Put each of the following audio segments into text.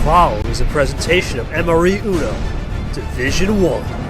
following is a presentation of MRE Uno, Division 1.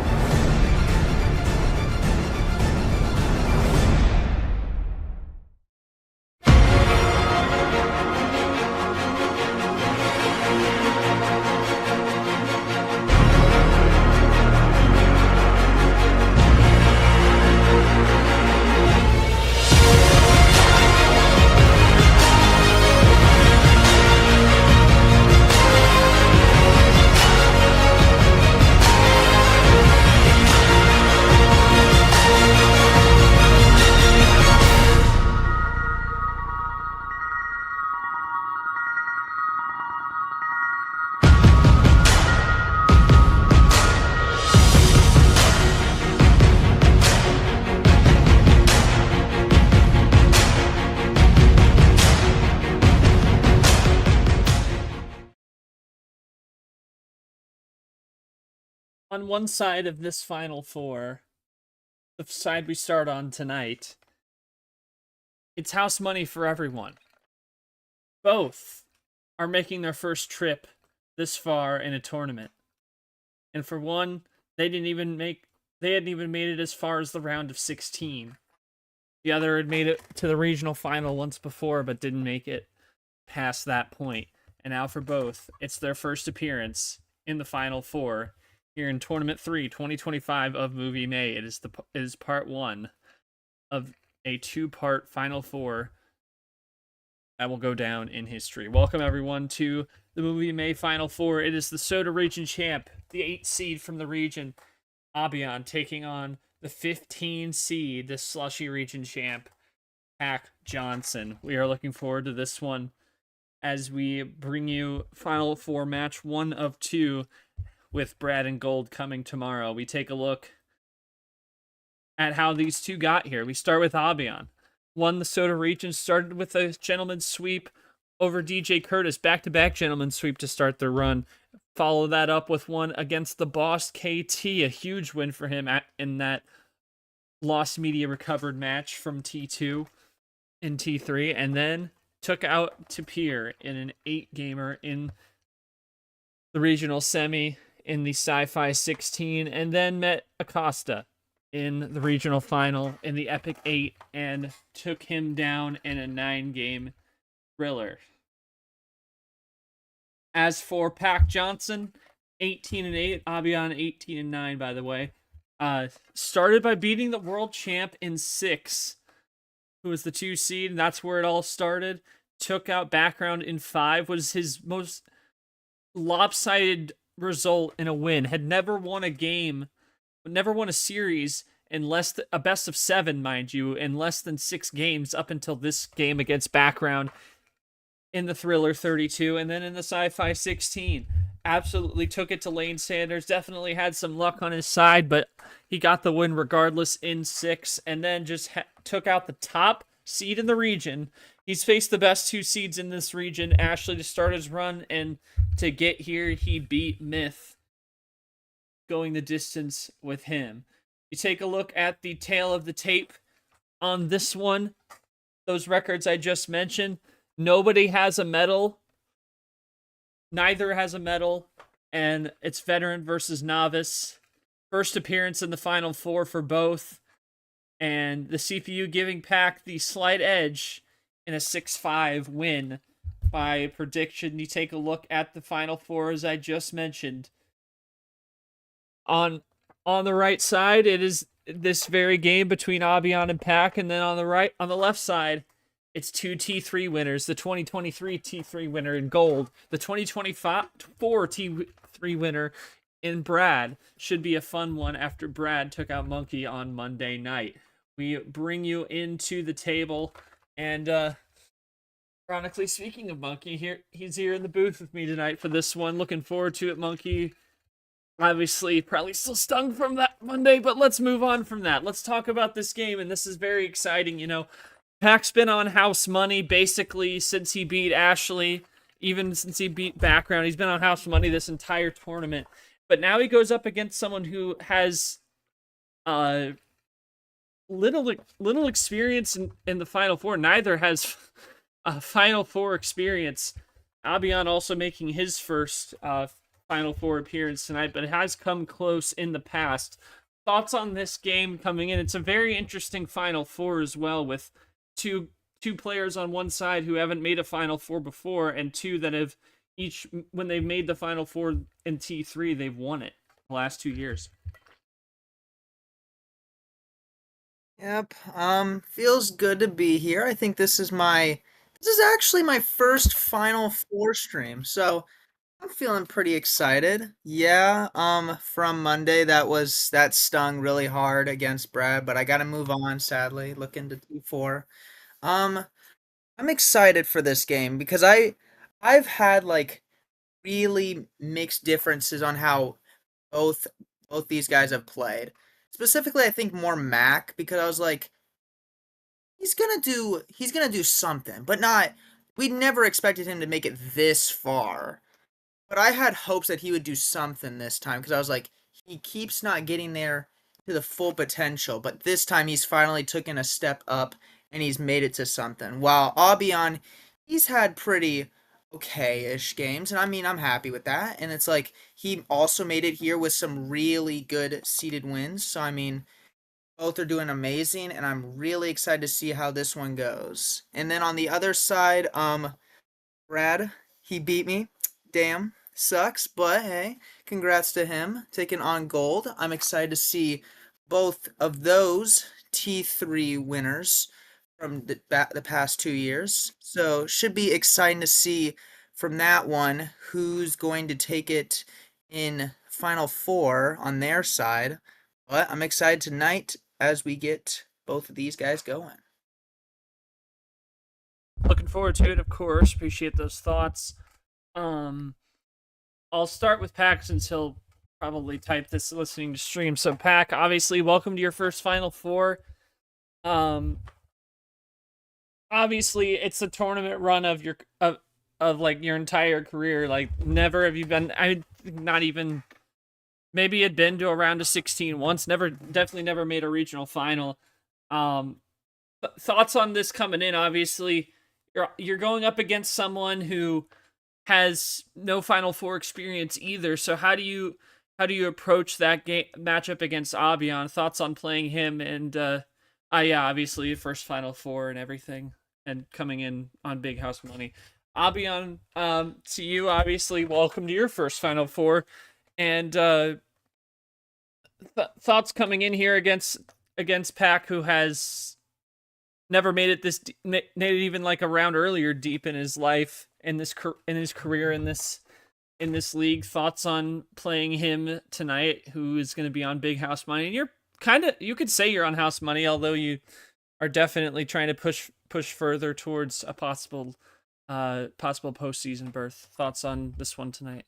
On one side of this Final Four, the side we start on tonight, it's house money for everyone. Both are making their first trip this far in a tournament. And for one, they hadn't even made it as far as the round of 16. The other had made it to the regional final once before, but didn't make it past that point. And now for both, it's their first appearance in the Final Four here in Tournament 3, 2025 of Movie May. It is part 1 of a 2-part Final Four that will go down in history. Welcome, everyone, to the Movie May Final Four. It is the Soda Region champ, the 8 seed from the region, Abyan, taking on the 15 seed, the SLUSHIE Region champ, Mack Johnson. We are looking forward to this one as we bring you Final Four match 1 of 2 with Brad and Gold coming tomorrow. We take a look at how these two got here. We start with Abyan. Won the Soda Region, started with a gentleman's sweep over DJ Curtis. Back-to-back gentleman's sweep to start their run. Follow that up with one against the Boss KT. A huge win for him in that lost media recovered match from T2 and T3. And then took out Tapir in an 8-gamer in the regional semi in the Sci-Fi 16, and then met Acosta in the regional final in the Epic 8 and took him down in a 9-game thriller. As for Mack Johnson, 18-8, Abyan 18-9, by the way. Started by beating the world champ in 6, who was the 2 seed, and that's where it all started. Took out Background in 5, was his most lopsided result in a win. Had never won a game, never won a series in a best of 7, mind you, in less than 6 games up until this game against Background in the Thriller 32, and then in the Sci-Fi 16. Absolutely took it to Lane Sanders. Definitely had some luck on his side, but he got the win regardless in 6, and then just took out the top seed in the region. He's faced the best 2 seeds in this region, Ashley, to start his run, and to get here, he beat Myth, going the distance with him. You take a look at the tail of the tape on this one, those records I just mentioned, nobody has a medal, neither has a medal, and it's veteran versus novice. First appearance in the Final Four for both, and the CPU giving Pack the slight edge in a 6-5 win by prediction. You take a look at the Final Four, as I just mentioned. On the right side, it is this very game between Abyan and Pack, and then on the left side, it's 2 T3 winners. The 2023 T3 winner in Gold, the 2024 T3 winner in Brad. Should be a fun one after Brad took out Monkey on Monday night. We bring you into the table, and ironically, speaking of Monkey, he's here in the booth with me tonight for this one. Looking forward to it, Monkey. Obviously, probably still stung from that Monday, but let's move on from that. Let's talk about this game, and this is very exciting. You know, Pack's been on house money basically since he beat Ashley, even since he beat Background. He's been on house money this entire tournament, but now he goes up against someone who has little experience in the Final Four. Neither has Final Four experience Abyan also making his first Final Four appearance tonight, but it has come close in the past. Thoughts on this game coming in? It's a very interesting Final Four as well, with two players on one side who haven't made a Final Four before, and two that have each, when they've made the Final Four in T3, they've won it the last 2 years. Yep. Feels good to be here. I think this is actually my first Final Four stream, so I'm feeling pretty excited. Yeah, from Monday that stung really hard against Brad, but I gotta move on, sadly, look into T4. Um, I'm excited for this game because I've had like really mixed differences on how both both these guys have played. Specifically, I think more Mac because I was like, he's gonna do something, but not. We never expected him to make it this far. But I had hopes that he would do something this time because I was like, he keeps not getting there to the full potential, but this time he's finally taken a step up and he's made it to something. While Abian, he's had pretty okay-ish games, and I mean, I'm happy with that. And it's like he also made it here with some really good seeded wins. So I mean, both are doing amazing, and I'm really excited to see how this one goes. And then on the other side, Brad, he beat me. Damn, sucks, but hey, congrats to him taking on gold. I'm excited to see both of those T3 winners from the past 2 years. So should be exciting to see from that one who's going to take it in Final Four on their side. But I'm excited tonight as we get both of these guys going. Looking forward to it, of course. Appreciate those thoughts. Um, I'll start with Pack since he'll probably type this listening to stream. So, Pack, obviously, welcome to your first Final Four. Um, Obviously, it's a tournament run of of like your entire career. Like, never have you been. Not even. Maybe had been to a round of 16 once. Definitely never made a regional final. Um, Thoughts on this coming in? Obviously, you're going up against someone who has no Final Four experience either. So how do you approach that game matchup against Abyan? Thoughts on playing him and yeah, obviously first Final Four and everything, and coming in on big house money. Abyan, to you, obviously, welcome to your first Final Four, and thoughts coming in here against Pac, who has never made it made it even like a round earlier deep in his life, in his career in this league. Thoughts on playing him tonight, who is going to be on big house money? And you're you could say you're on house money, although you are definitely trying to push further towards a possible postseason berth. Thoughts on this one tonight?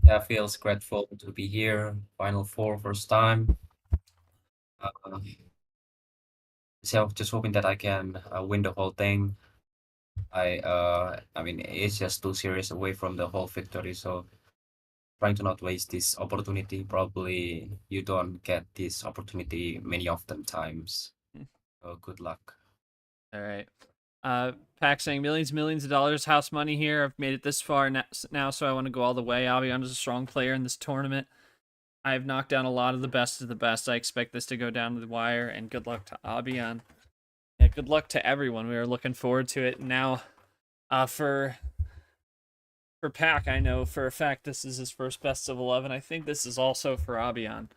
Yeah, feels grateful to be here. Final Four, first time. So just hoping that I can win the whole thing. I mean, it's just 2 series away from the whole victory, so trying to not waste this opportunity. Probably you don't get this opportunity many of the times. So good luck. All right. Pack saying millions of dollars house money here. I've made it this far now, so I want to go all the way. Avian is a strong player in this tournament. I've knocked down a lot of the best of the best. I expect this to go down to the wire, and good luck to Abian. Yeah, good luck to everyone. We are looking forward to it. Now, for Pack, I know for a fact this is his first best of 11. I think this is also for Abian.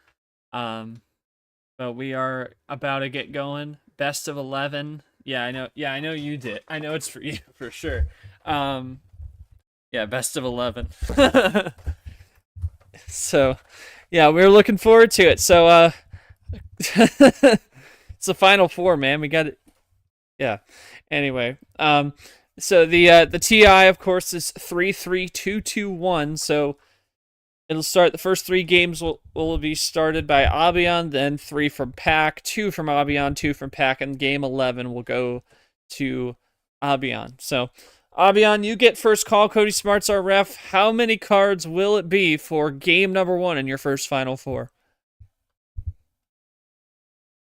But we are about to get going. Best of 11. Yeah, I know. Yeah, I know you did. I know it's for you for sure. Yeah, best of 11. So, yeah, we're looking forward to it. So, it's the Final Four, man. We got it. Yeah. Anyway, so the TI, of course, is 3-3-2-2-1. So it'll start. The first 3 games will be started by Abyan, then 3 from Pack, 2 from Abyan, 2 from Pack, and game 11 will go to Abyan. So, Abyan, you get first call. Cody Smart's our ref. How many cards will it be for game number 1 in your first Final Four?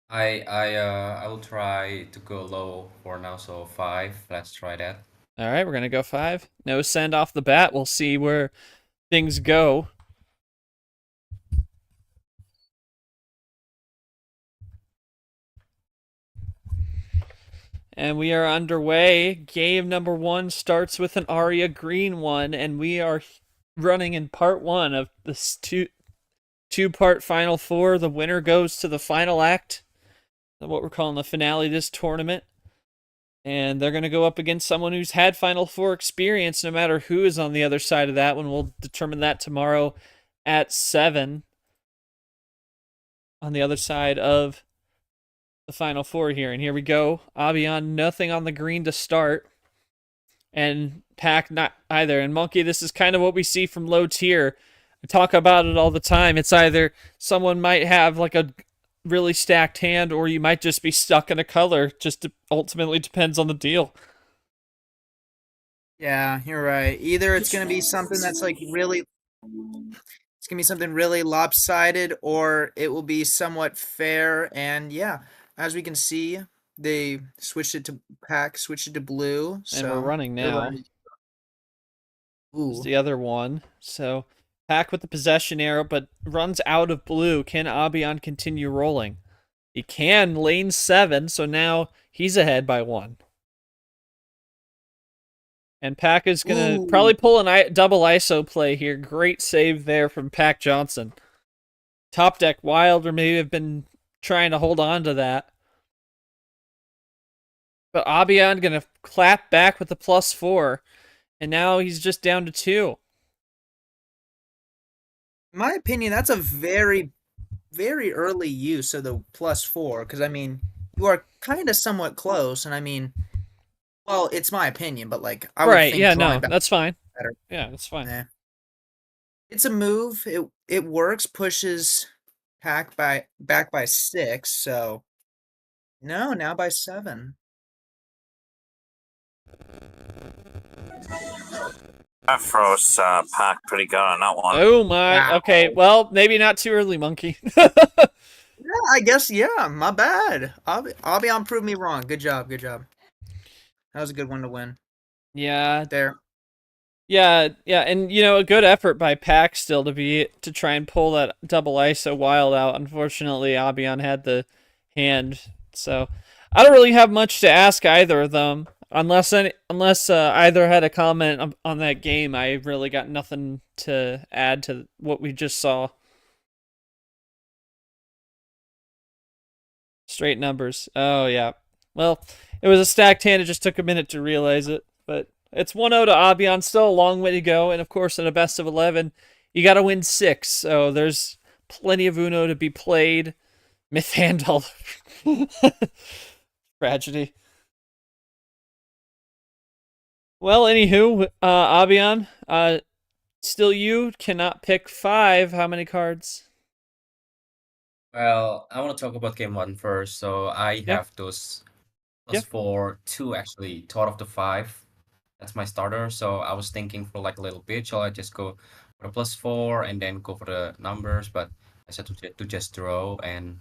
I will try to go low for now, so 5. Let's try that. All right, we're going to go 5. No send off the bat. We'll see where things go. And we are underway. Game number 1 starts with an Aria green one, and we are running in part 1 of this two-part Final Four. The winner goes to the final act, what we're calling the finale of this tournament. And they're going to go up against someone who's had Final Four experience, no matter who is on the other side of that one. We'll determine that tomorrow at 7 on the other side of the Final Four here. And here we go. Abyan, nothing on the green to start. And Pack, not either. And Monkey, this is kind of what we see from low tier. I talk about it all the time. It's either someone might have like a really stacked hand, or you might just be stuck in a color. Just ultimately depends on the deal. Yeah, you're right. Either it's going to be something that's like really, it's going to be something really lopsided, or it will be somewhat fair. And yeah, as we can see, they switched it to Pack, switched it to blue. So And we're running now. Ooh. It's the other one. So Pack with the possession arrow, but runs out of blue. Can Abyan continue rolling? He can. Lane 7, so now he's ahead by 1. And Pack is going to probably pull a double ISO play here. Great save there from Mack Johnson. Top deck Wilder maybe have been trying to hold on to that. But Abyan going to clap back with the +4. And now he's just down to 2. In my opinion, that's a very, very early use of the +4, because I mean, you are kind of somewhat close, and I mean, well, it's my opinion, but like I would Right, think yeah, drawing no, back that's fine. better. Yeah, that's fine. Yeah. It's a move. It works, pushes Pack back by 6, so no, now by 7. That throws Pack pretty good on that one. Oh my, Wow. okay, well, maybe not too early, Monkey. Yeah, I guess, yeah, my bad. Abyan proved me wrong. Good job, good job. That was a good one to win. Yeah, There. yeah, and you know, a good effort by Pack still to try and pull that double ISO wild out. Unfortunately, Abyan had the hand, so I don't really have much to ask either of them. Unless either had a comment on that game, I really got nothing to add to what we just saw. Straight numbers. Oh, yeah. Well, it was a stacked hand. It just took a minute to realize it. But it's 1-0 to Abyan. Still a long way to go. And, of course, in a best of 11, you got to win 6. So there's plenty of Uno to be played. Myth handle. Tragedy. Well, anywho, Abyan, still you cannot pick 5. How many cards? Well, I want to talk about game 1 first. So I Yeah. have those Yeah. +4, 2 actually, thought of the 5. That's my starter. So I was thinking for like a little bit, shall I just go for a +4 and then go for the numbers? But I said to just draw, and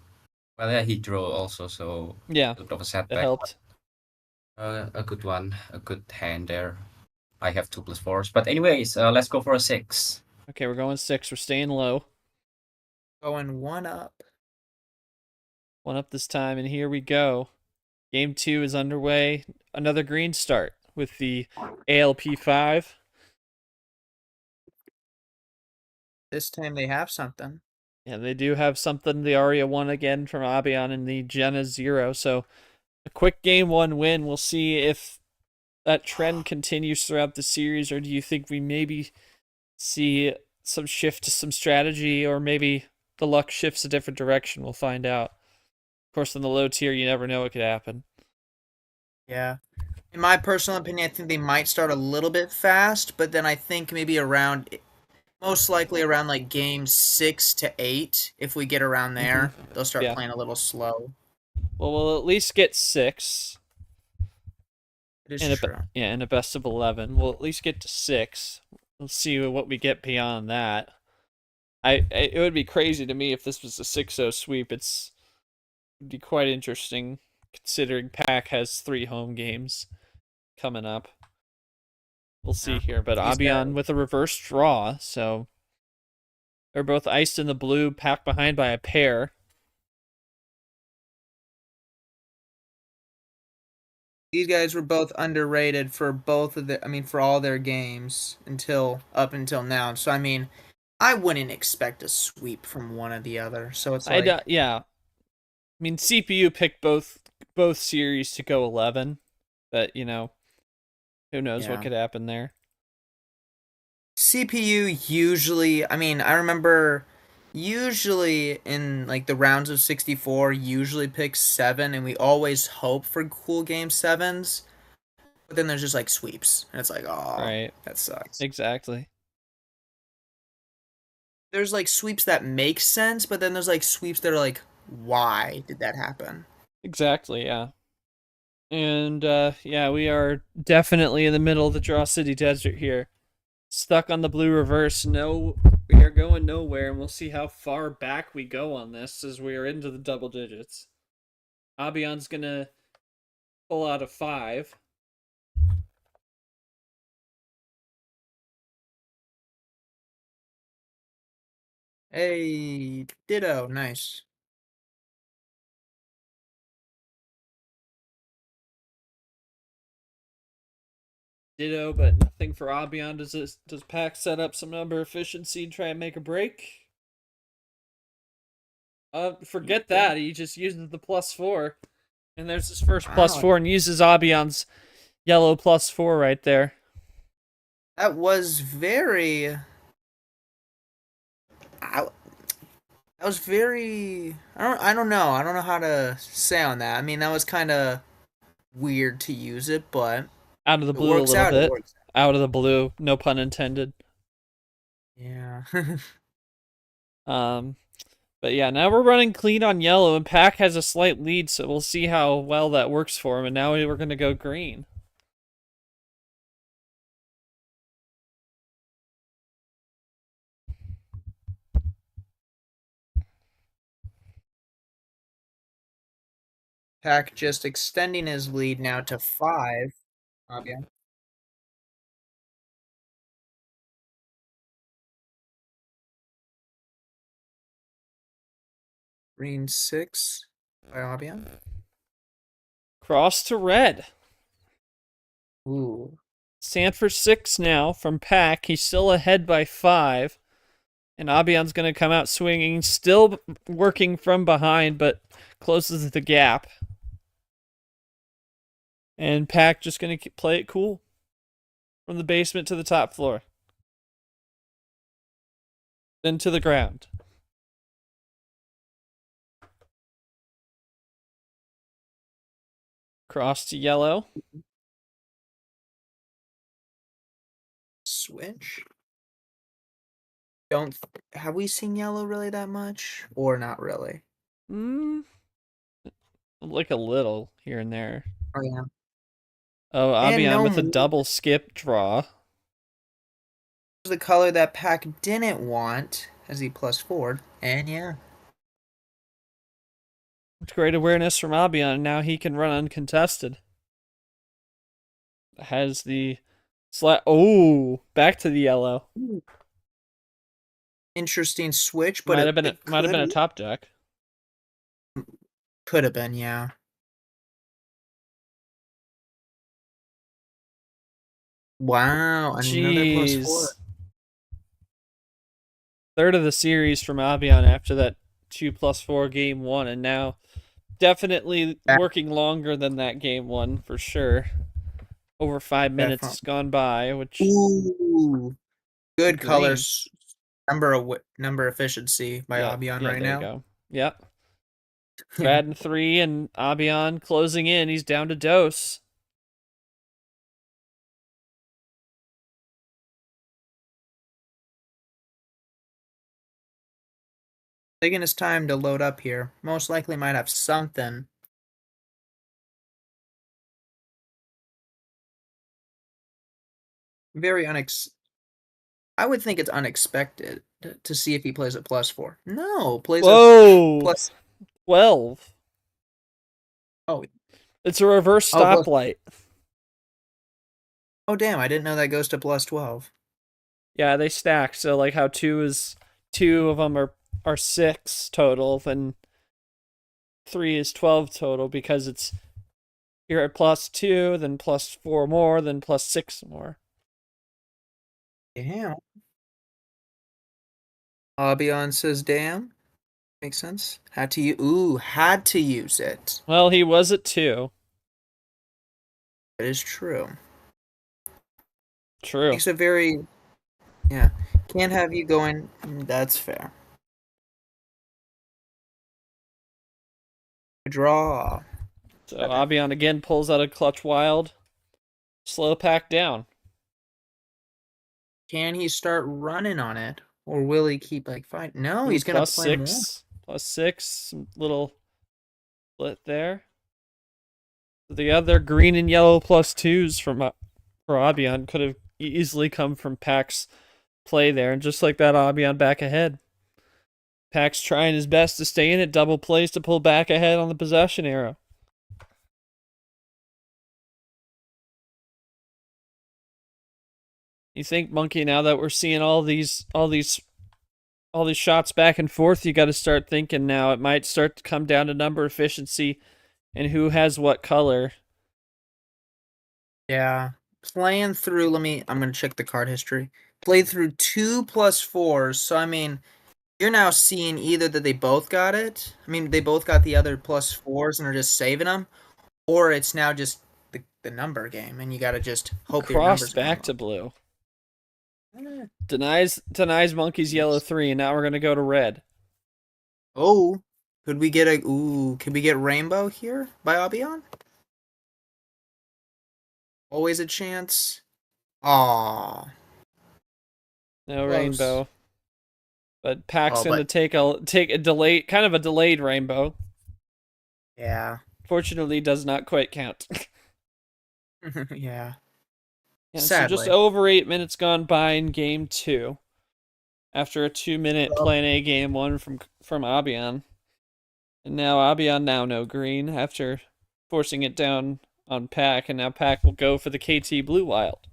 well, yeah, he drew also, so Yeah, a bit of a that setback. helped. A good one, a good hand there. I have 2 +4s, but anyways, let's go for a 6. Okay, we're going 6. We're staying low. Going 1 up. 1 up this time, and here we go. Game 2 is underway. Another green start with the ALP5. This time they have something. Yeah, they do have something. The Aria 1 again from Abyan and the Jenna 0. So a quick game 1 win. We'll see if that trend continues throughout the series, or do you think we maybe see some shift to some strategy, or maybe the luck shifts a different direction? We'll find out. Of course, in the low tier, you never know what could happen. Yeah. In my personal opinion, I think they might start a little bit fast, but then I think maybe most likely around like game 6 to 8, if we get around there, they'll start Yeah. playing a little slow. Well, we'll at least get 6. It In is a, true. in a best of 11. We'll at least get to 6. We'll see what we get beyond that. It would be crazy to me if this was a 6-0 sweep. It'd be quite interesting, considering Pack has 3 home games coming up. We'll see Yeah. here. But He's Abyan got- with a reverse draw, so they're both iced in the blue, packed behind by a pair. These guys were both underrated for both of the. I mean, for all their games up until now. So I mean, I wouldn't expect a sweep from one or the other. So it's like, Yeah. I mean, CPU picked both series to go 11, but who knows what Yeah. could happen there. CPU usually. I mean, I remember usually in like the rounds of 64, usually picks 7, and we always hope for cool game 7s. But then there's just like sweeps, and it's like, oh, Right. that sucks. Exactly. There's like sweeps that make sense, but then there's like sweeps that are like, why did that happen? Exactly, yeah. And yeah, we are definitely in the middle of the Draw City Desert here. Stuck on the blue reverse. No, we are going nowhere, and we'll see how far back we go on this as we are into the double digits. Abyan's gonna pull out a 5. Hey, ditto, nice. Ditto, but nothing for Abyan. Does Pack set up some number efficiency and try and make a break? Forget that. He just uses the +4. And there's his first Wow. +4 and uses Abyan's yellow +4 right there. That was very. I, that was very. I don't know. I don't know how to say on that. I mean, that was kind of weird to use it, but Out of the it blue a works little out. It bit. works. Out of the blue, no pun intended. Yeah. But yeah, now we're running clean on yellow, and Pack has a slight lead, so we'll see how well that works for him. And now we're going to go green. Pack just extending his lead now to 5. Yeah. Green 6 by Abyan. Cross to red. Ooh. Stand for 6 now from Pack. He's still ahead by 5. And Abyan's going to come out swinging, still working from behind, but closes the gap. And Pack just going to play it cool from the basement to the top floor. Then to the ground. Cross to yellow. Switch. Don't have we seen yellow really that much, or not really? Like a little here and there. Oh yeah. Oh, And Abyan no with a move. double skip draw. The color that Pack didn't want as he +4, and yeah. Great awareness from Abyan. Now he can run uncontested. Has the Oh, back to the yellow. Interesting switch, but Might have been a top deck. Could have been, yeah. Wow, another +4. Jeez. Third of the series from Abyan after that 2+4 game 1, and now definitely working longer than that game 1 for sure. Over 5 minutes has gone by, which Ooh, good green. colors. Number efficiency by Abyan right now. There you go. Yep. Bad and 3, and Abyan closing in. He's down to dose. Taking his time to load up here. Most likely might have something. Very I would think it's unexpected to see if he plays a +4. No, plays Whoa! a plus 12. Oh. It's a reverse stoplight. Oh, damn, I didn't know that goes to plus 12. Yeah, they stack. So like how two of them are 6 total, then 3 is 12 total because you're at plus 2, then plus 4 more, then plus 6 more. Damn. Abyan says, damn. Makes sense. Had to use it. Well, he was at 2. That is true. True. Makes it very, yeah. Can't have you going, that's fair. Draw. So Abyan again pulls out a clutch wild. Slow pack down. Can he start running on it? Or will he keep like fighting? No, he's gonna plus play more. 6. Plus 6. Little split there. The other green and yellow plus 2s for Abyan could have easily come from Pack's play there. And just like that, Abyan back ahead. Pack's trying his best to stay in it. Double plays to pull back ahead on the possession arrow. You think, Monkey, now that we're seeing all these shots back and forth, you got to start thinking now. It might start to come down to number efficiency and who has what color. Yeah. Playing through, I'm gonna check the card history. Played through 2 plus 4s, so I mean, you're now seeing either that they both got it. I mean, they both got the other plus 4s and are just saving them, or it's now just the number game, and you gotta just hope your numbers Cross back to come blue. up. Denies Monkey's yellow 3, and now we're gonna go to red. Oh, could we get rainbow here by Abyan? Always a chance. Aww. No Close. rainbow. But Pack's Oh, gonna take a delayed rainbow. Yeah. Fortunately, does not quite count. Yeah. Yeah, so Sadly. just over 8 minutes gone by in game 2. After a 2-minute plan A game 1 from Abyan. And now Abyan no green after forcing it down on Pack, and now Pack will go for the KT Blue Wild.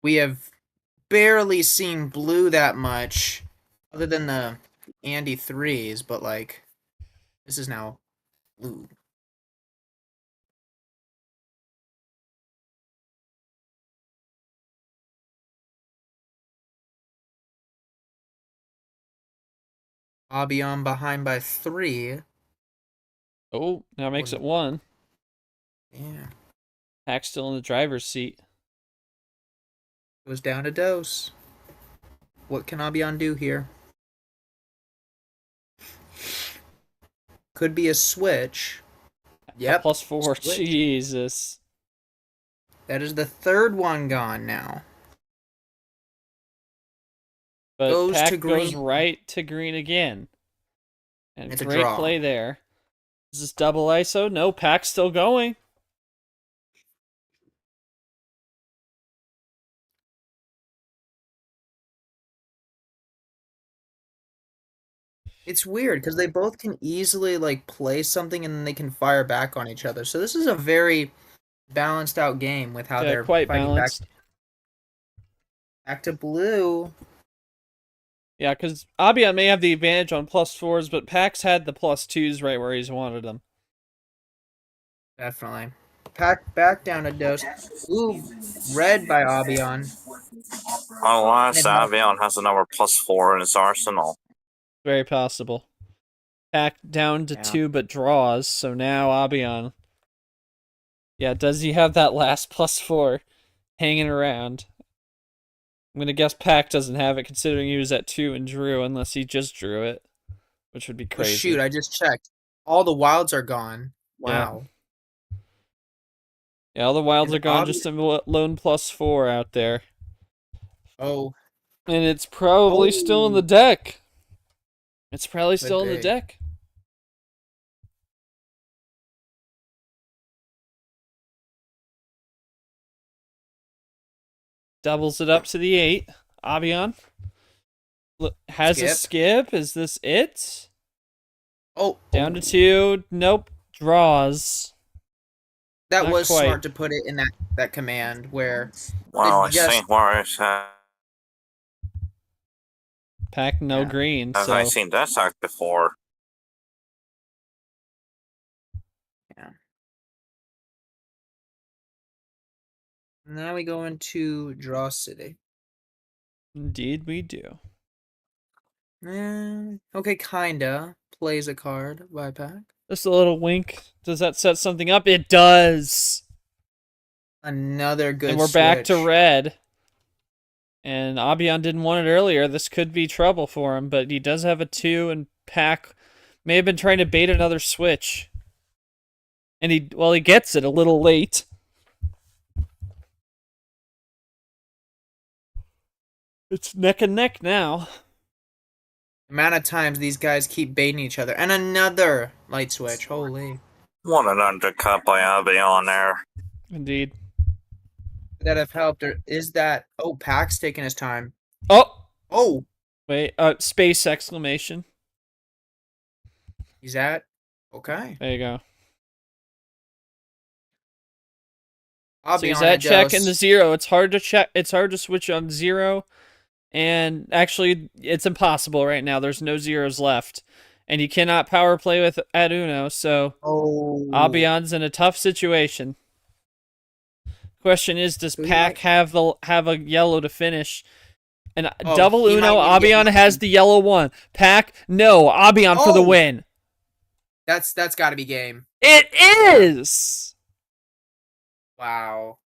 We have barely seen blue that much, other than the Andy 3s, but like, this is now blue. Abyan behind by 3. Oh, now makes it 1. Yeah. Pack's still in the driver's seat. Goes down to dose. What can Abyan do here? Could be a switch. Yep. Plus 4. Switch. Jesus. That is the third one gone now. But Pack to goes green. right to green again. And It's a great draw. play there. Is this double ISO? No, Pack's still going. It's weird because they both can easily like play something and then they can fire back on each other. So this is a very balanced out game with how they're quite fighting balanced. back to blue. Yeah, because Abyan may have the advantage on plus 4s, but Pack's had the plus 2s right where he's wanted them. Definitely. Pack back down to dose. Ooh, red by Abyan. Unless Avion has a number +4 in his arsenal. Very possible. Pack down to 2 but draws, so now Abyan. Yeah, does he have that last plus 4 hanging around? I'm going to guess Pack doesn't have it considering he was at 2 and drew, unless he just drew it, which would be crazy. Oh, shoot, I just checked. All the wilds are gone. Wow. Yeah, all the wilds are gone, just a lone plus 4 out there. Oh. And it's probably still in the deck. It's probably still in the deck. Doubles it up to the 8. Abyan has a skip. Is this it? Oh. Down to 2. Nope. Draws. That Not was quite. smart to put it in that command where Well, I just- think where it's at. Pack no Yeah. green, Have so I seen that act before? now we go into Draw City. indeed we do. Okay, kinda. Plays a card by Pack. Just a little wink. Does that set something up? It does. Another good And we're back to switch. red. And Abyan didn't want it earlier. This could be trouble for him, but he does have a 2, and Pack may have been trying to bait another switch. And he gets it a little late. It's neck and neck now. Amount of times these guys keep baiting each other. And another light switch. Holy. What an undercut by Abyan there. Indeed. Would that have helped? Or is that... Oh, Pack's taking his time. Oh! Oh! Wait, space exclamation. He's at... Okay. There you go. I'll So be he's on at it, check Dose. in the 0. It's hard to check. It's hard to switch on 0. And actually, it's impossible right now. There's no 0s left. And you cannot power play with at Uno, so Oh. Abyan's in a tough situation. Question is, does So he Pack have a yellow to finish? And Oh, double he Uno, might need to get Abyan lucky. has the yellow one. Pack, no, Abyan for the Oh! win. That's got to be game. It is! Wow.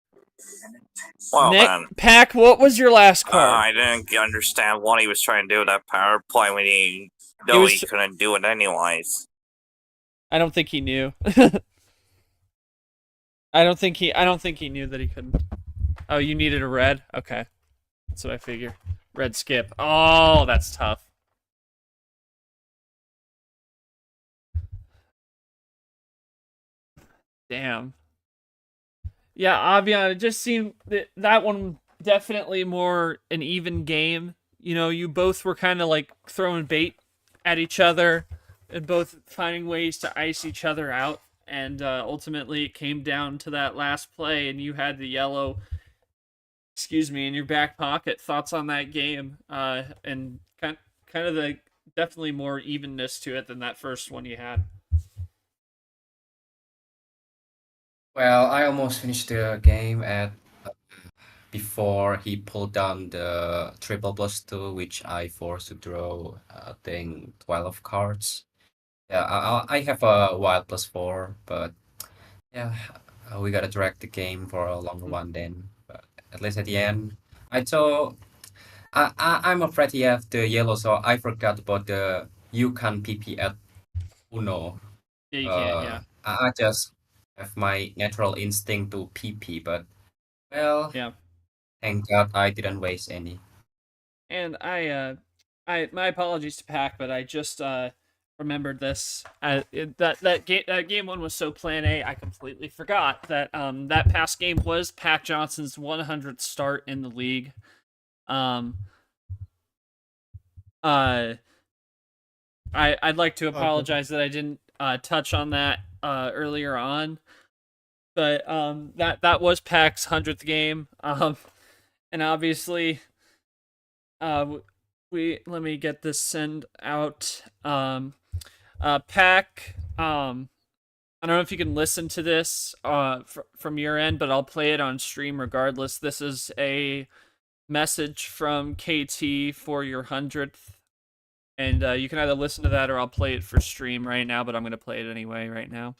Well, then, Pack, what was your last card? I didn't understand what he was trying to do with that power play when he was- he couldn't do it anyways. I don't think he knew. I don't think he knew that he couldn't. Oh, you needed a red? Okay. That's what I figure. Red skip. Oh, that's tough. Damn. Yeah, Abyan, it just seemed that one definitely more an even game. You know, you both were kind of like throwing bait at each other and both finding ways to ice each other out. And ultimately, it came down to that last play, and you had the yellow, in your back pocket. Thoughts on that game? And kind of the definitely more evenness to it than that first one you had. Well, I almost finished the game at before he pulled down the triple +2, which I forced to draw, I think 12 cards. Yeah, I have a wild +4, but yeah, we gotta drag the game for a longer one then. But at least at the end, I thought I'm afraid he have the yellow, so I forgot about the you can PP at Uno. Yeah, you can't. Yeah. I just have my natural instinct to PP, but well, Yeah. thank God I didn't waste any. And my apologies to Pack, but I just remembered this. That game one was so plan A, I completely forgot that that past game was Mack Johnson's 100th start in the league. I'd like to apologize that I didn't touch on that earlier on, but that was Pack's 100th game. And obviously, let me get this send out. Pack, I don't know if you can listen to this from your end, but I'll play it on stream regardless. This is a message from KT for your 100th. And you can either listen to that or I'll play it for stream right now, but I'm going to play it anyway right now.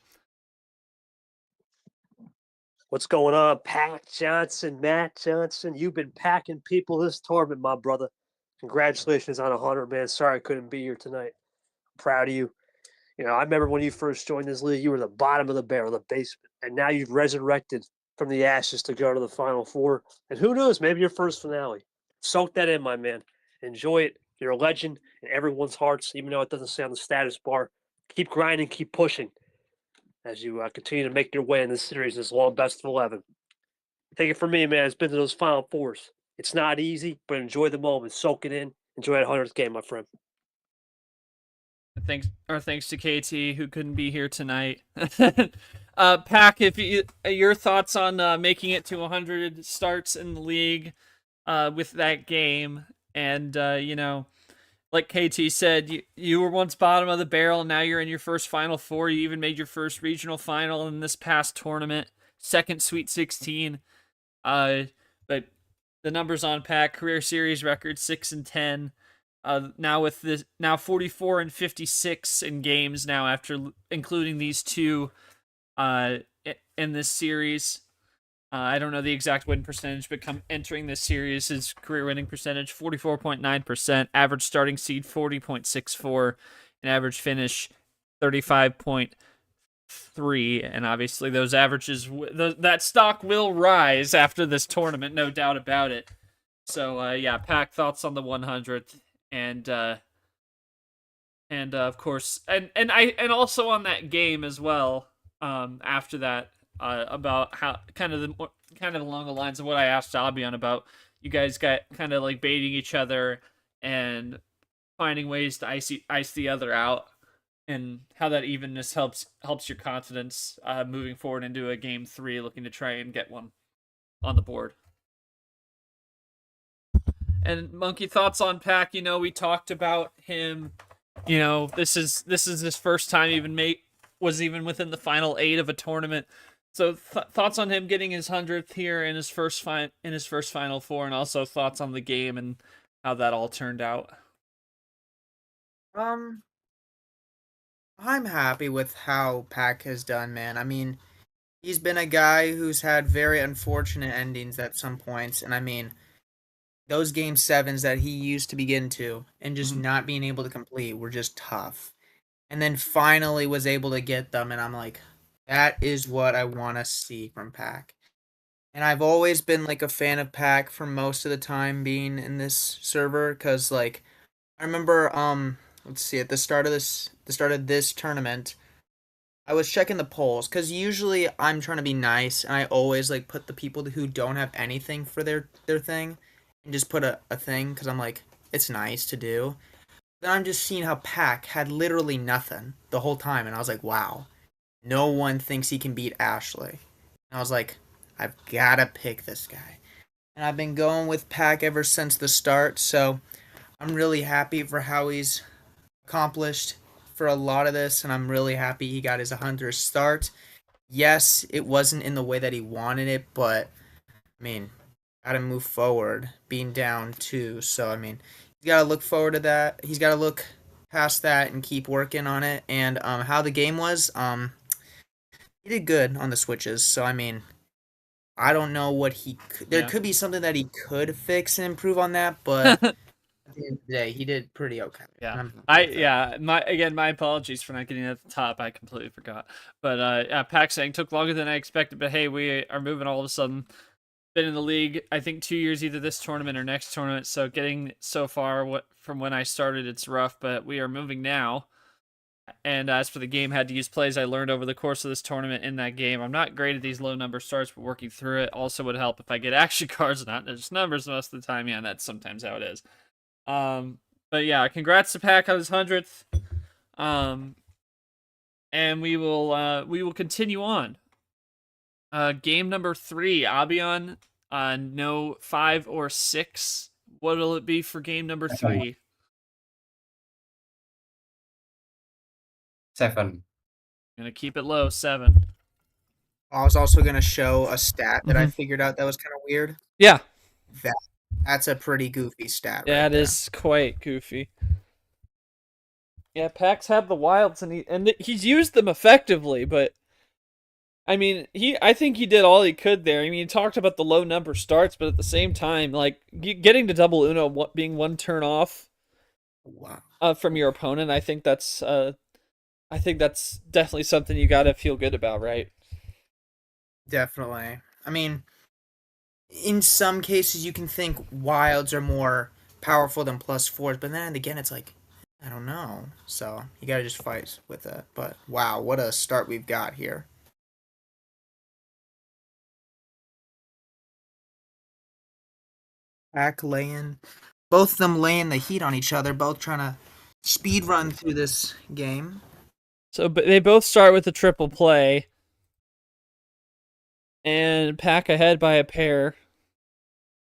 What's going on, Mack Johnson, Matt Johnson? You've been packing people this tournament, my brother. Congratulations on 100, man. Sorry I couldn't be here tonight. I'm proud of you. You know, I remember when you first joined this league, you were the bottom of the barrel, the basement. And now you've resurrected from the ashes to go to the Final Four. And who knows, maybe your first finale. Soak that in, my man. Enjoy it. You're a legend in everyone's hearts, even though it doesn't say on the status bar. Keep grinding, keep pushing as you continue to make your way in this series, this long best of 11. Take it from me, man. It's been to those Final Fours. It's not easy, but enjoy the moment. Soak it in. Enjoy that 100th game, my friend. Thanks to KT who couldn't be here tonight. Pack, if your thoughts on making it to 100 starts in the league with that game, and like KT said, you were once bottom of the barrel, and now you're in your first Final Four. You even made your first regional final in this past tournament, second Sweet 16. But the numbers on Pack, career series record 6-10. Now with this, now 44 and 56 in games now after including these two in this series. I don't know the exact win percentage, but entering this series, his career winning percentage 44.9%, average starting seed 40.64, and average finish 35.3. And obviously, those averages, that stock will rise after this tournament, no doubt about it. So yeah, Pack, thoughts on the 100th, and of course, and also on that game as well. After that. About how kind of along the lines of what I asked Abyan about, you guys got kind of like baiting each other and finding ways to ice the other out, and how that evenness helps your confidence moving forward into a game 3, looking to try and get one on the board. And Monkey, thoughts on Pack? We talked about him. This is his first time was even within the final 8 of a tournament. So thoughts on him getting his 100th here in his first Final Four, and also thoughts on the game and how that all turned out. I'm happy with how Pack has done, man. I mean, he's been a guy who's had very unfortunate endings at some points, and I mean, those game 7s that he used to begin to and just not being able to complete were just tough. And then finally was able to get them, and I'm like, that is what I want to see from Pack. And I've always been like a fan of Pack for most of the time being in this server, because like I remember let's see, at the start of this tournament, I was checking the polls, because usually I'm trying to be nice, and I always like put the people who don't have anything for their thing and just put a thing, because I'm like, it's nice to do. Then I'm just seeing how Pack had literally nothing the whole time, and I was like, wow, no one thinks he can beat Ashley. And I was like, I've got to pick this guy. And I've been going with Pack ever since the start, so I'm really happy for how he's accomplished for a lot of this, and I'm really happy he got his 100th start. Yes, it wasn't in the way that he wanted it, but, I mean, got to move forward, being down 2, so, I mean, he's got to look forward to that. He's got to look past that and keep working on it. And how the game was, he did good on the switches, so, I mean, I don't know what he could... There could be something that he could fix and improve on that, but... At the end of the day, he did pretty okay. Yeah. My apologies for not getting at the top. I completely forgot. But Pack saying took longer than I expected, but hey, we are moving all of a sudden. Been in the league, I think 2 years, either this tournament or next tournament. So getting so far from when I started, it's rough, but we are moving now. And as for the game, had to use plays I learned over the course of this tournament in that game. I'm not great at these low number starts, but working through it also would help if I get action cards, not just numbers most of the time. Yeah, that's sometimes how it is. But yeah, congrats to Pack on his 100th. And we will continue on. Game number 3, Abyan, no 5 or 6. What will it be for game number 3? 7. I'm gonna keep it low, 7. I was also gonna show a stat that I figured out that was kind of weird. Yeah. That's a pretty goofy stat. Yeah, right it is quite goofy. Yeah, Pack's had the wilds, and he's used them effectively, but I mean, I think he did all he could there. I mean, he talked about the low number starts, but at the same time, like getting to double Uno being one turn off, from your opponent, I think that's definitely something you gotta feel good about, right? Definitely. I mean, in some cases, you can think wilds are more powerful than +4s, but then again, it's like, I don't know. So you gotta just fight with it. But wow, what a start we've got here. Pack both of them laying the heat on each other, both trying to speed run through this game. So they both start with a triple play. And Pack ahead by a pair.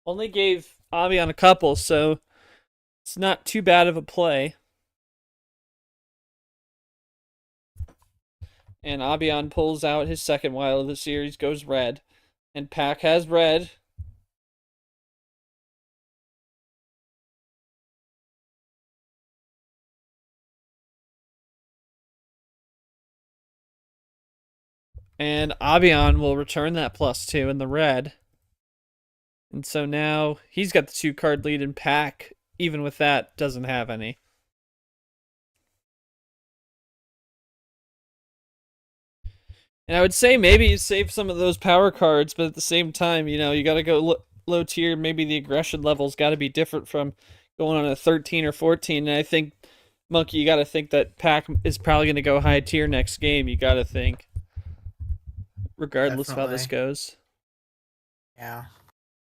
Only gave Abyan a couple, so it's not too bad of a play. And Abyan pulls out his second wild of the series, goes red. And Pack has red. And Abyan will return that +2 in the red. And so now he's got the 2-card lead, and Pack, even with that, doesn't have any. And I would say maybe you save some of those power cards, but at the same time, you got to go low tier. Maybe the aggression level's got to be different from going on a 13 or 14. And I think, Monkey, you got to think that Pack is probably going to go high tier next game. You got to think, regardless of how this goes. Yeah.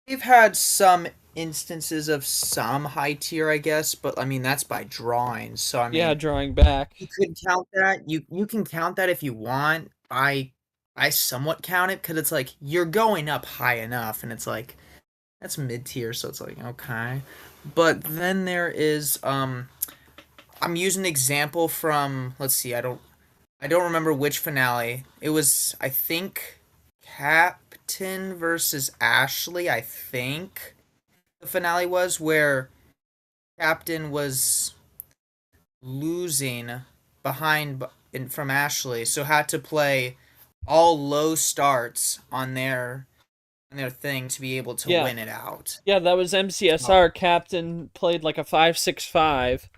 We've had some instances of some high tier, I guess, but I mean that's by drawing. So I mean, yeah, drawing back. You could count that. You can count that if you want. I somewhat count it because it's like you're going up high enough, and it's like that's mid tier, so it's like okay. But then there is I'm using an example from, let's see, I don't remember which finale. It was, I think, Captain versus Ashley, I think the finale was, where Captain was losing behind from Ashley, so had to play all low starts on their thing to be able to win it out. Yeah, that was MCSR. Captain played like a 5-6-5,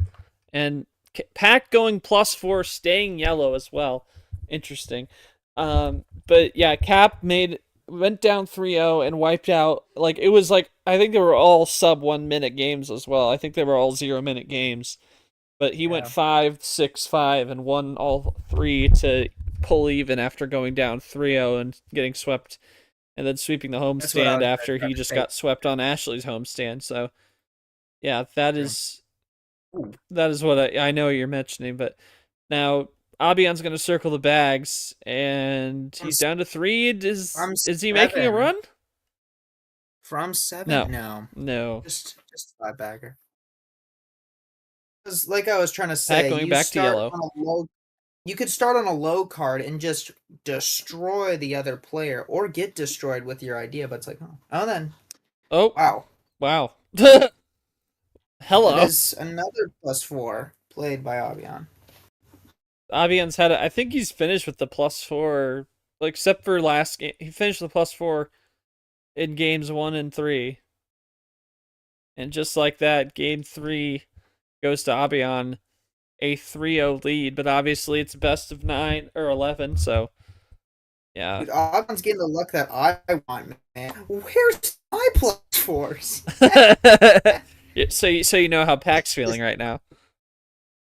and Pack going +4, staying yellow as well. Interesting. But yeah, Cap went down 3-0 and wiped out. Like, it was like, I think they were all sub 1 minute games as well. I think they were all 0 minute games. But he went 5-6-5 and won all 3 to pull even after going down 3-0 and getting swept, and then sweeping the homestand after he just got swept on Ashley's homestand. So yeah, that is what I know you're mentioning. But now Abyan's going to circle the bags, and he's down to 3. Is he making a run? From 7? No. Just 5-bagger. Because like I was trying to say, Pack going back to yellow. You could start on a low card and just destroy the other player, or get destroyed with your idea. But it's like, wow. Hello. It is another +4 played by Abyan. Abyan's had I think he's finished with the +4, like, except for last game. He finished the +4 in games 1 and 3. And just like that, game 3 goes to Abyan, a 3-0 lead, but obviously it's best of 9 or 11, so yeah. Dude, Abyan's getting the luck that I want, man. Where's my +4s? So you know how Pack's feeling right now.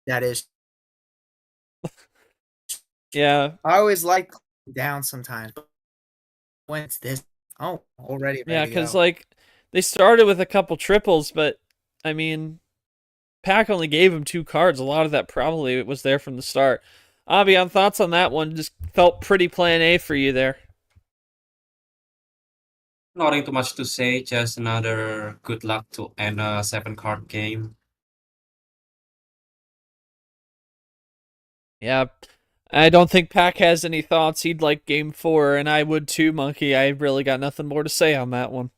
That is. Yeah. I always like down sometimes, but when it's this, already. Yeah, because like they started with a couple triples, but I mean, Pack only gave him 2 cards. A lot of that probably was there from the start. Abyan, thoughts on that one? Just felt pretty plan A for you there. Nothing too much to say, just another good luck to end a 7-card game. Yeah, I don't think Pack has any thoughts. He'd like game 4, and I would too, Monkey. I really got nothing more to say on that one.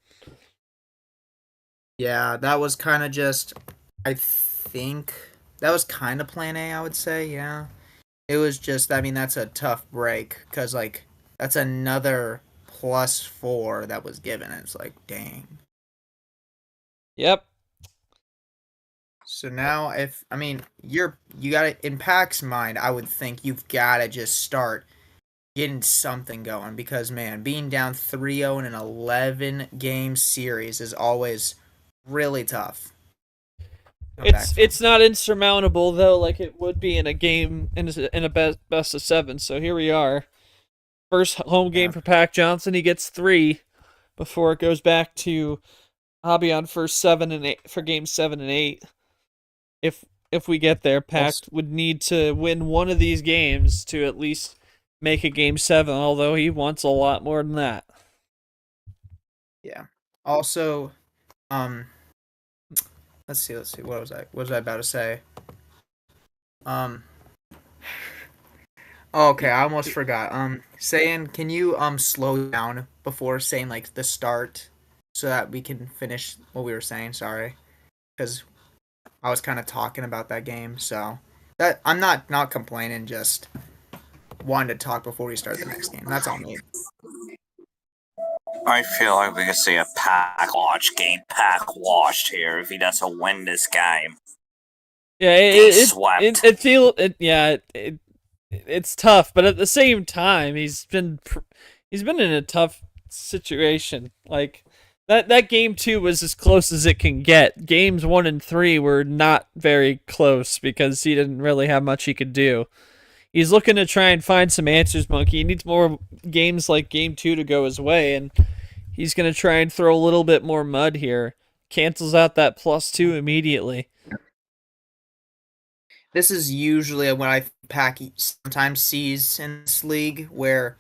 Yeah, that was kind of just, I think, that was kind of plan A, I would say, yeah. It was just, I mean, that's a tough break, because, like, that's another +4 that was given. It's like, dang. Yep. So now, you got it in Pack's mind, I would think you've got to just start getting something going, because, man, being down 3-0 in an 11-game series is always really tough. It's not insurmountable though, like it would be in a game in a best of 7. So here we are. First home game for Mack Johnson. He gets 3 before it goes back to Abyan for 7 and 8 for games 7 and 8. If if we get there, Pac would need to win one of these games to at least make a game 7, although he wants a lot more than that. Yeah. Also, let's see. What was I about to say? Okay, I almost forgot. Saying, can you slow down before saying like the start so that we can finish what we were saying? Sorry, because I was kind of talking about that game. So that I'm not complaining, just wanted to talk before we start the next game. That's all me. I feel like we could see a Pac washed here if he doesn't win this game. Yeah, it's tough, but at the same time, he's been in a tough situation. Like that game 2 was as close as it can get. Games 1 and 3 were not very close because he didn't really have much he could do. He's looking to try and find some answers, Monkey. He needs more games like game 2 to go his way, and he's going to try and throw a little bit more mud here. Cancels out that +2 immediately. This is usually what Pac sometimes sees in this league, where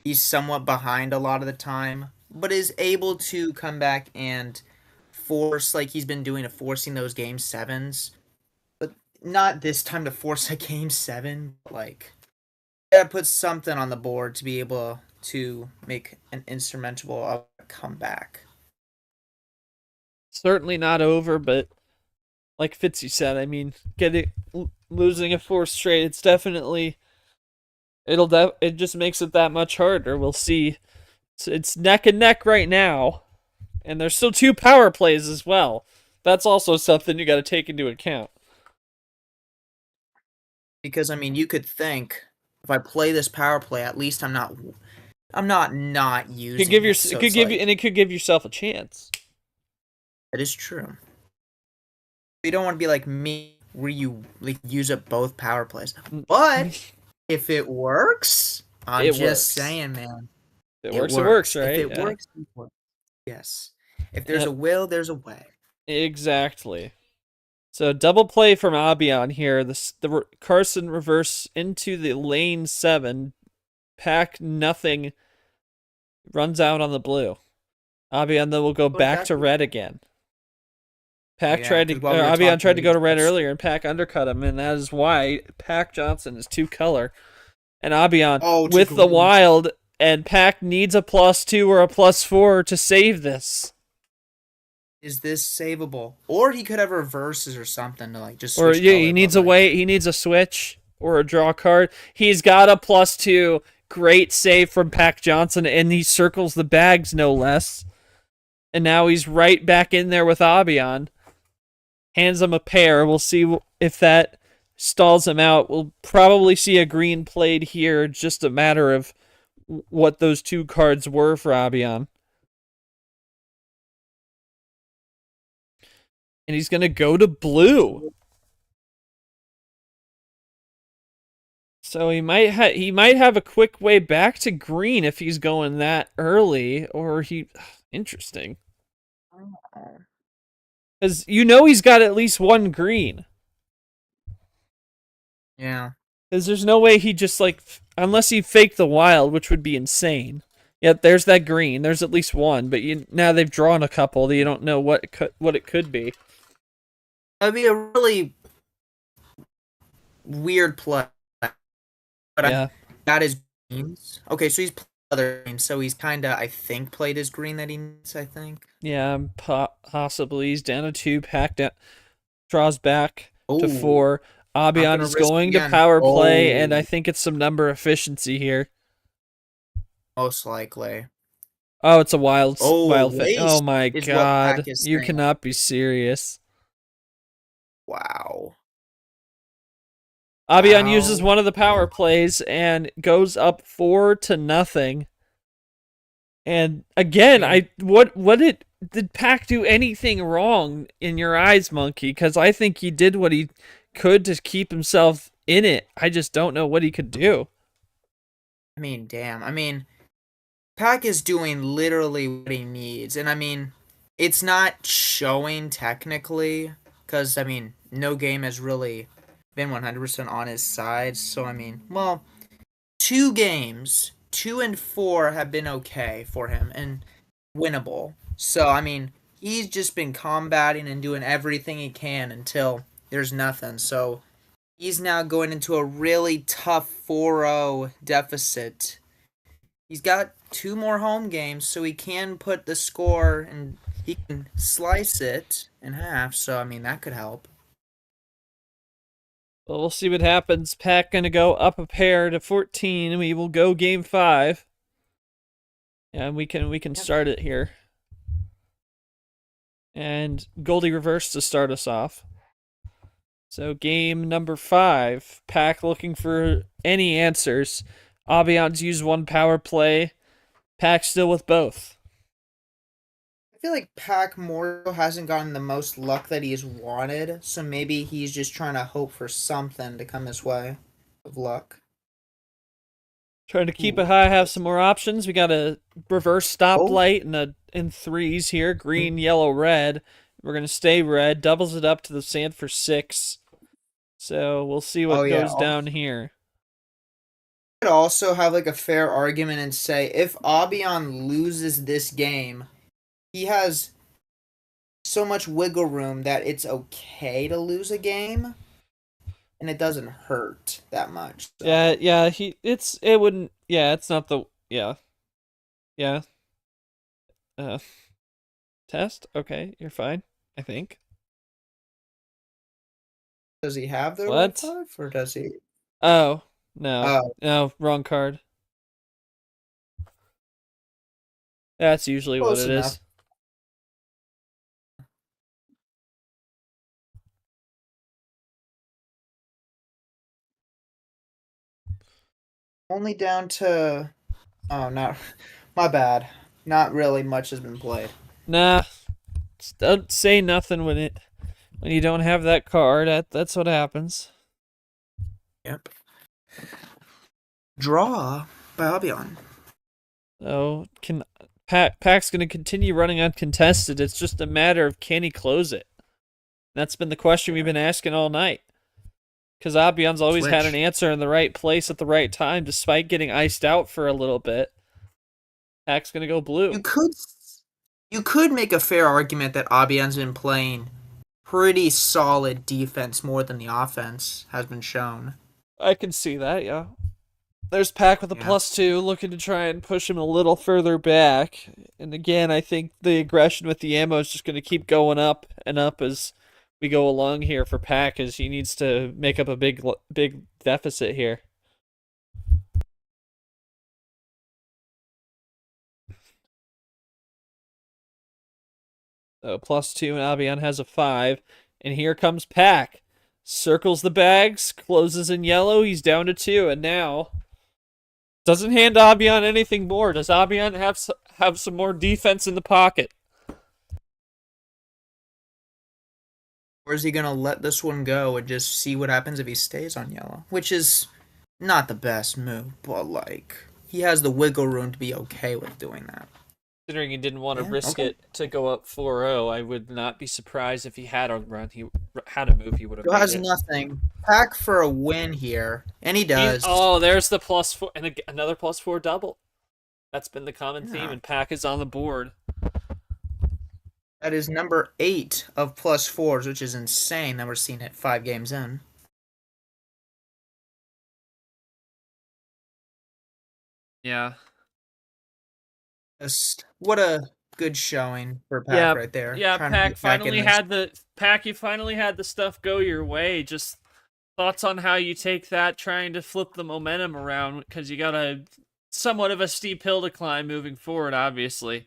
he's somewhat behind a lot of the time, but is able to come back and force, like he's been doing, forcing those game 7s. But not this time to force a game 7. Like, yeah, put something on the board to be able to make an instrumental comeback. Certainly not over, but like Fitzy said, I mean, losing a 4th straight, it's definitely it just makes it that much harder. We'll see. It's neck and neck right now, and there's still 2 power plays as well. That's also something you got to take into account. Because I mean, you could think if I play this power play, at least I'm not using it. Could give yourself a chance. That is true. You don't want to be like me, where you like use up both power plays. But if it works, I'm just saying, man. It works, right? If it works, it works. Yes. If there's a will, there's a way. Exactly. So double play from Abyan here. The Carson reverse into the lane 7. Pac nothing. Runs out on the blue. Abyan then will go back to red again. Abyan tried to go to red earlier, and Pac undercut him, and that is why Mack Johnson is 2 color. And Abyan with the wild, and Pac needs a +2 or a +4 to save this. Is this savable? Or he could have reverses or something to like just switch he needs a way. He needs a switch or a draw card. He's got a +2. Great save from Mack Johnson, and he circles the bags no less. And now he's right back in there with Abyan. Hands him a pair. We'll see if that stalls him out. We'll probably see a green played here. Just a matter of what those 2 cards were for Abyan. And he's going to go to blue. So he might have a quick way back to green if he's going that early, or interesting. Because he's got at least 1 green. Yeah. Because there's no way he just unless he faked the wild, which would be insane. Yep, there's that green. There's at least 1, but now they've drawn a couple that you don't know what it could be. That'd be a really weird play. But yeah. That is greens. Okay, so he's played other greens, so he's kind of, I think, played his green that he needs, I think. Yeah, possibly. He's down to 2, Pac draws back to 4. Abyan is going to power play, and I think it's some number efficiency here. Most likely. Oh, it's a wild fit. Oh my god. You cannot be serious. Wow. Abyan uses one of the power plays and goes up 4-0. And again, did Pac do anything wrong in your eyes, Monkey? Because I think he did what he could to keep himself in it. I just don't know what he could do. I mean, damn. I mean, Pac is doing literally what he needs. And I mean, it's not showing technically, because, I mean, no game has really been 100% on his side. So, I mean, well, 2 games, 2 and 4 have been okay for him and winnable. So, I mean, he's just been combating and doing everything he can until there's nothing. So, he's now going into a really tough 4-0 deficit. He's got 2 more home games, so he can put the score and he can slice it in half. So, I mean, that could help. Well, we'll see what happens. Pack gonna go up a pair to 14. We will go game 5. And we can start it here. And Goldie reverse to start us off. So game number 5. Pack looking for any answers. Abyan's used 1 power play. Pack still with both. I feel like Pac more hasn't gotten the most luck that he's wanted, so maybe he's just trying to hope for something to come his way of luck. Trying to keep it high, have some more options. We got a reverse stoplight in threes here. Green, yellow, red. We're going to stay red. Doubles it up to the sand for 6. So we'll see what goes down here. I could also have like a fair argument and say if Abyan loses this game, he has so much wiggle room that it's okay to lose a game, and it doesn't hurt that much. So. It's not the test. Okay, you're fine. I think. Does he have the red 5, or does he? Oh no, wrong card. That's usually Close what it enough. is. Only down to... Oh, no. My bad. Not really much has been played. Nah. Don't say nothing when you don't have that card. That's what happens. Yep. Draw by Abyan. So Pac's gonna continue running uncontested. It's just a matter of can he close it? That's been the question we've been asking all night. Because Abyan's always had an answer in the right place at the right time, despite getting iced out for a little bit. Pac's gonna go blue. You could make a fair argument that Abyan's been playing pretty solid defense more than the offense has been shown. I can see that, yeah. There's Pac with a +2, looking to try and push him a little further back. And again, I think the aggression with the ammo is just going to keep going up and up as we go along here for Pac, as he needs to make up a big deficit here. So +2, and Abyan has a 5. And here comes Pac. Circles the bags, closes in yellow. He's down to 2, and now doesn't hand Abyan anything more. Does Abyan have some more defense in the pocket? Or is he going to let this one go and just see what happens if he stays on yellow? Which is not the best move, but like he has the wiggle room to be okay with doing that. Considering he didn't want to risk it to go up 4-0, I would not be surprised if he had a run. He had a move, he would have made has it. Nothing. Pack for a win here, and he does. There's the +4 and another +4 double. That's been the common theme, and Pac is on the board. That is number 8 of +4s, which is insane that we're seeing it 5 games in. Yeah. Just what a good showing for Pac right there. Yeah, Pac finally had you finally had the stuff go your way. Just thoughts on how you take that, trying to flip the momentum around, because you got a somewhat of a steep hill to climb moving forward, obviously.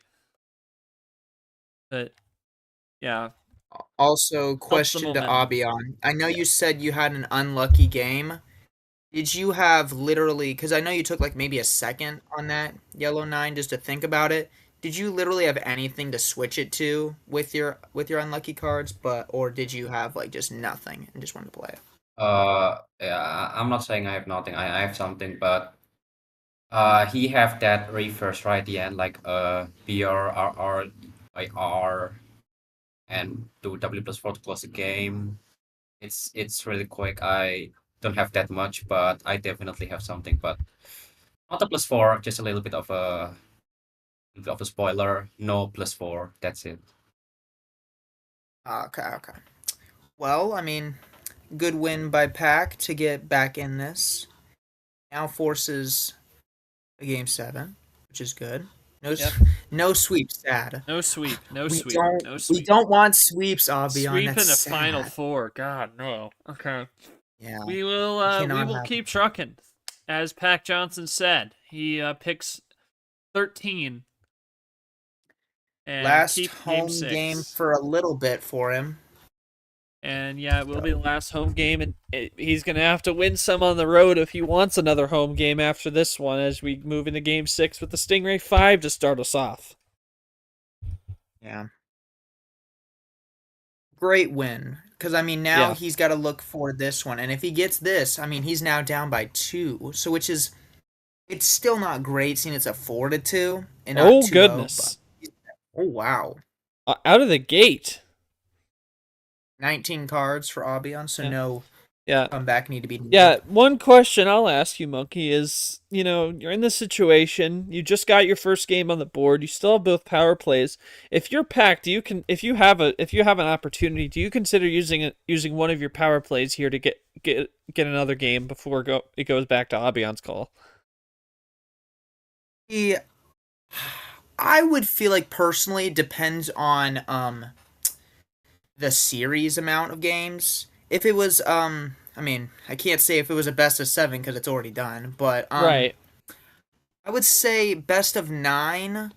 But yeah. Also, question to Abyan. I know you said you had an unlucky game. Did you have literally, because I know you took like maybe a second on that yellow 9 just to think about it. Did you literally have anything to switch it to with your unlucky cards, or did you have like just nothing and just wanted to play it? Yeah, I'm not saying I have nothing. I have something, but he have that reverse right at the end, like BR, RR, and do W+4 to close the game. It's really quick. I don't have that much, but I definitely have something. But not a +4, just a little bit of a spoiler. No +4. That's it. Okay. Well, I mean, good win by Pack to get back in this. Now forces a game 7, which is good. Yep. No sweep, sad. No sweep. No We sweep. don't No we sweep. don't want sweeps, Abyan. Sweep That's in a sad. Final Four. God, no. Okay. Yeah. We will cannot have keep trucking. As Mack Johnson said, he picks 13 and Last keep home game 6. game for a little bit for him. And yeah, it will be the last home game, and he's going to have to win some on the road if he wants another home game after this one as we move into game 6 with the Stingray 5 to start us off. Yeah. Great win. Because, I mean, now he's got to look for this one. And if he gets this, I mean, he's now down by 2. So, which is, it's still not great seeing it's a 4-2. And not 2-0, goodness. Oh, wow. Out of the gate. 19 cards for Abyan, so no comeback need to be needed. Yeah, one question I'll ask you, Monkey, is, you're in this situation, you just got your first game on the board, you still have both power plays. If you're packed, if you have an opportunity, do you consider using one of your power plays here to get another game before it goes back to Abyan's call? I would feel like personally it depends on the series amount of games. If it was I mean, I can't say if it was a best of 7 because it's already done, but right. I would say best of 9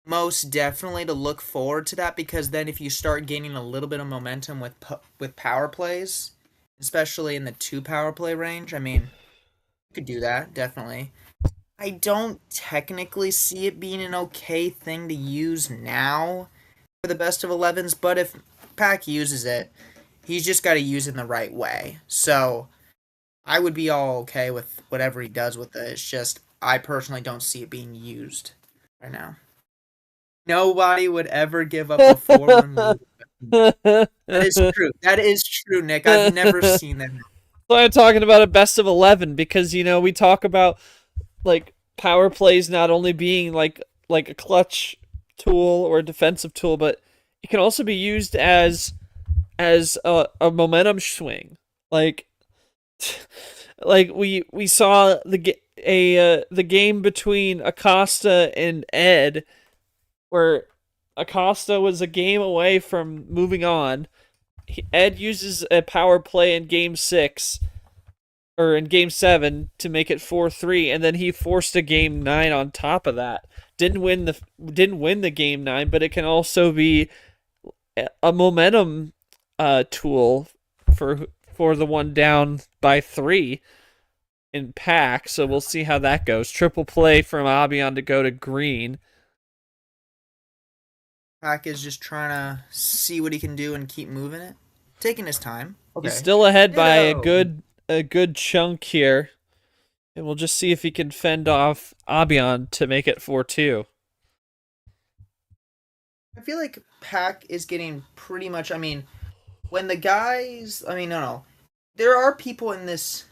most definitely to look forward to that, because then if you start gaining a little bit of momentum with power plays, especially in the 2 power play range, I mean, you could do that, definitely. I don't technically see it being an okay thing to use now for the best of 11s, but if Pack uses it, he's just got to use it in the right way. So I would be all okay with whatever he does with it. It's just I personally don't see it being used right now. Nobody would ever give up a 4-1 lead. That is true. That is true, Nick. I've never seen that. So I'm talking about a best of 11 because we talk about like power plays not only being like a clutch tool or a defensive tool, but it can also be used as a momentum swing. Like we saw the game between Acosta and Ed, where Acosta was a game away from moving on. Ed uses a power play in game 6 or in game 7 to make it 4-3, and then he forced a game 9 on top of that. Didn't win the game 9, but it can also be a momentum tool for the one down by 3 in Pack. So we'll see how that goes. Triple play from Abyan to go to green. Pack is just trying to see what he can do and keep moving it, taking his time. Okay. He's still ahead by a good chunk here, and we'll just see if he can fend off Abyan to make it 4-2. I feel like Pack is getting pretty much. I mean, when the guys. I mean, no. There are people in this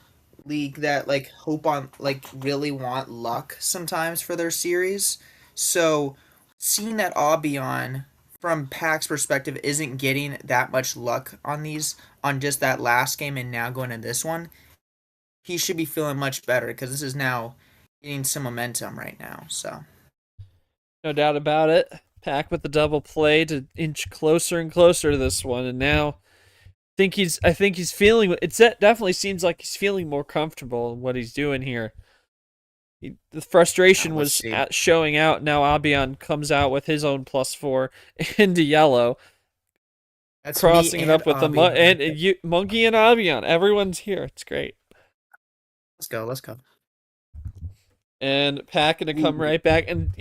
league that hope on really want luck sometimes for their series. So seeing that Abyan, from Pack's perspective, isn't getting that much luck on just that last game and now going to this one, he should be feeling much better because this is now getting some momentum right now. So no doubt about it. Pack with the double play to inch closer and closer to this one, and now I think he's feeling. Definitely seems like he's feeling more comfortable in what he's doing here. The frustration was showing out. Now Abyan comes out with his own +4 into yellow. That's crossing it up with the Monkey and Abyan. Everyone's here. It's great. Let's go. And Pack to come right back, and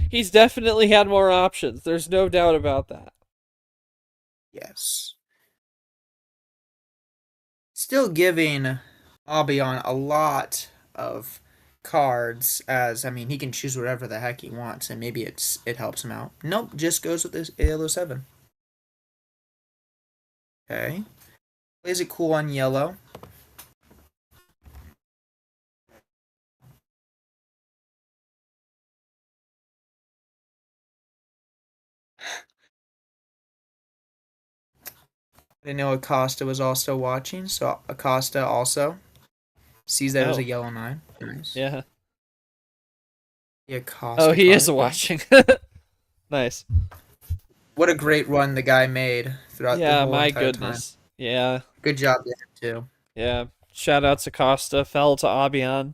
he's definitely had more options. There's no doubt about that. Yes. Still giving Abyan a lot of cards, as I mean, he can choose whatever the heck he wants, and maybe it helps him out. Nope, just goes with this ALO7. Okay. Plays it cool on yellow. I didn't know Acosta was also watching, so Acosta also sees that it was a Oh. yellow 9. Nice. Yeah. The Acosta Oh, he is card. watching. Nice. What a great run the guy made throughout the Yeah, whole my entire goodness. Yeah. time. Good job to him, too. Yeah. Shout out to Costa. Fell to Abyan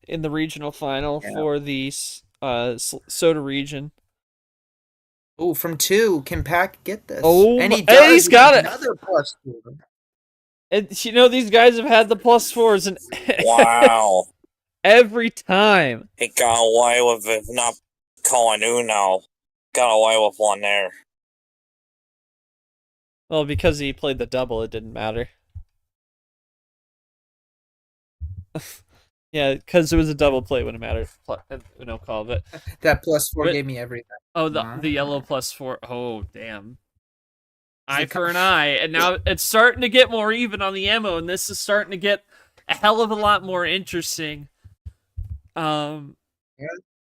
in the regional final Yeah. for the Soda region. Oh, from 2. Can Pack get this? Oh, and he hey, does. he's got it. Another +4. And you know these guys have had the +4s and Wow. every time. He got away with it, not calling Uno. Got away with one there. Well, because he played the double, it didn't matter. Yeah, because it was a double play when it mattered. No call, but That +4 But- gave me everything. oh, the Wow. yellow +4. Oh, damn. Eye it for an eye, and now it's starting to get more even on the ammo, and this is starting to get a hell of a lot more interesting. That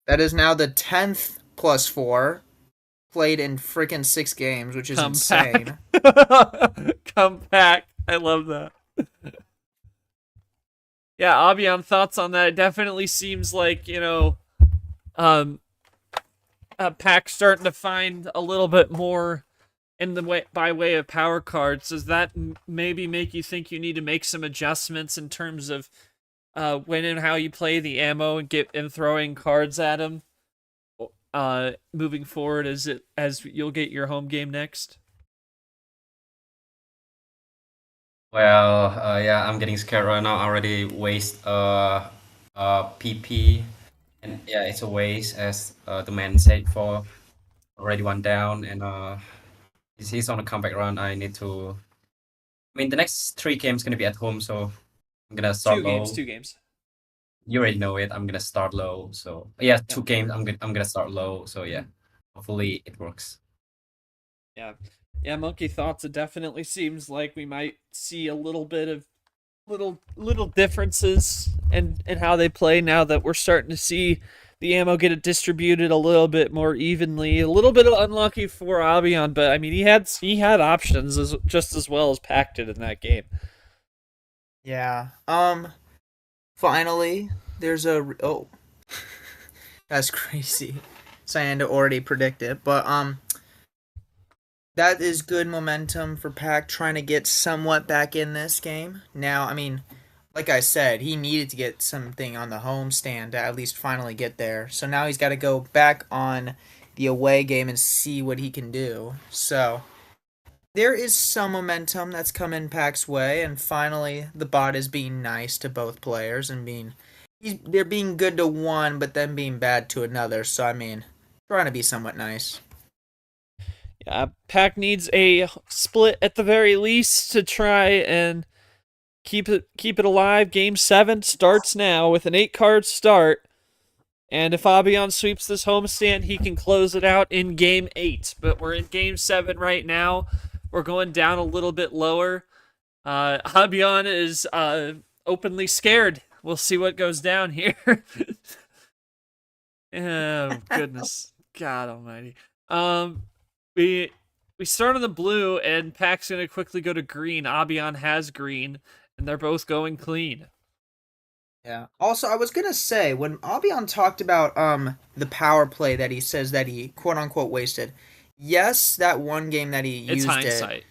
is now the 10th +4 played in freaking 6 games, which is insane. Come back. I love that. Yeah, Abyan, thoughts on that? It definitely seems like, Pack starting to find a little bit more in the way by way of power cards. Does that maybe make you think you need to make some adjustments in terms of when and how you play the ammo and throwing cards at him moving forward as you'll get your home game next? Well, yeah, I'm getting scared right now. I already waste PP, and yeah, it's a waste as the man said for already one down, and he's on a comeback run. I need to. I mean, the next 3 games gonna be at home, so I'm gonna start low. Two games. You already know it. I'm gonna start low. So yeah, 2 games. I'm gonna start low. So yeah, hopefully it works. Yeah, Monkey Thoughts, it definitely seems like we might see a little bit of little differences in how they play now that we're starting to see the ammo get it distributed a little bit more evenly. A little bit unlucky for Abyan, but I mean he had options just as well as Pac did in that game. Yeah. Finally, there's oh. That's crazy. Cyan to already predict it, but that is good momentum for Pac trying to get somewhat back in this game. Now, I mean, like I said, he needed to get something on the home stand to at least finally get there. So now he's got to go back on the away game and see what he can do. So there is some momentum that's come in Pac's way, and finally the bot is being nice to both players and they're being good to one, but then being bad to another. So I mean, trying to be somewhat nice. Pac needs a split at the very least to try and keep it alive. Game 7 starts now with an 8-card start. And if Abyan sweeps this homestand, he can close it out in Game 8. But we're in Game 7 right now. We're going down a little bit lower. Abyan is openly scared. We'll see what goes down here. Oh, goodness. God almighty. We start on the blue, and Pac's going to quickly go to green. Abyan has green, and they're both going clean. Yeah. Also, I was going to say, when Abyan talked about the power play that he says that he quote-unquote wasted, yes, that one game that he It's used hindsight.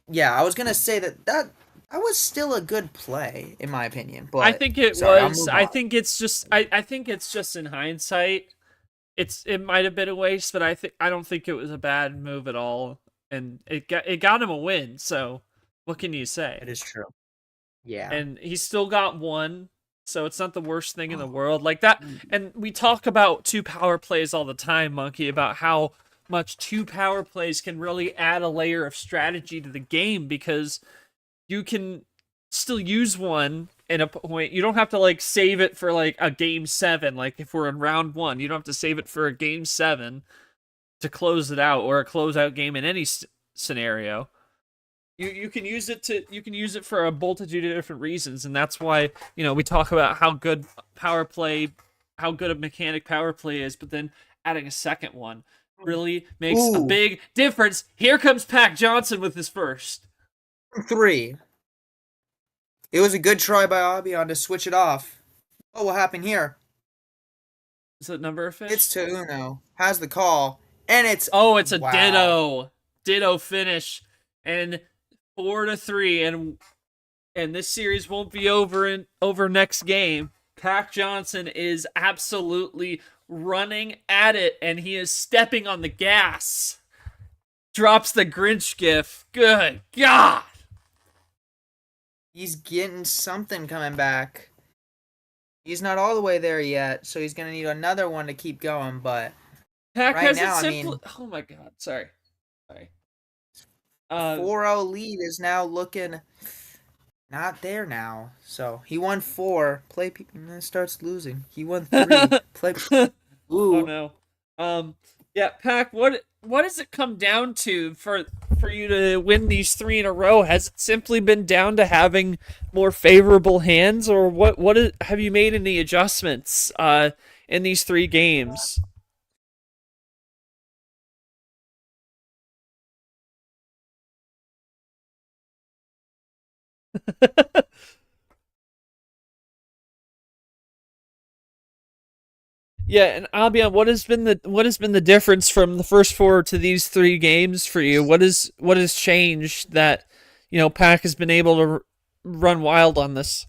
Yeah, I was going to say that was still a good play, in my opinion. But I think it sorry, was. I think it's just in hindsight. It might have been a waste, but I don't think it was a bad move at all, and it got him a win. So what can you say? It is true. Yeah. And he still got one, so it's not the worst thing in the world. Like that, and we talk about 2 power plays all the time, Monkey, about how much 2 power plays can really add a layer of strategy to the game because you can still use one in a point. You don't have to like save it for like a game 7. Like if we're in round 1, you don't have to save it for a game 7 to close it out or a closeout game in any scenario. You can use it for a multitude of different reasons, and that's why we talk about how good a mechanic power play is, but then adding a second one really makes a big difference. Here comes Mack Johnson with his first 3. It was a good try by Abyan to switch it off. Oh, what happened here? Is that number a fish? It's to Uno. Has the call, and it's it's a wow. ditto finish, and 4-3, and this series won't be over next game. Mack Johnson is absolutely running at it, and he is stepping on the gas. Drops the Grinch gif. Good God. He's getting something coming back. He's not all the way there yet, so he's gonna need another one to keep going. But Pack right has now, it simply. Oh my God! Sorry. 4-0 lead is now looking not there now. So he won 4. Play starts losing. He won 3. Play. Ooh. Oh no. Yeah, Pack. What does it come down to for you to win these 3 in a row? Has it simply been down to having more favorable hands, or have you made any adjustments in these 3 games? Yeah, and Abyan, what has been the difference from the first 4 to these 3 games for you? What has changed that Pack has been able to run wild on this?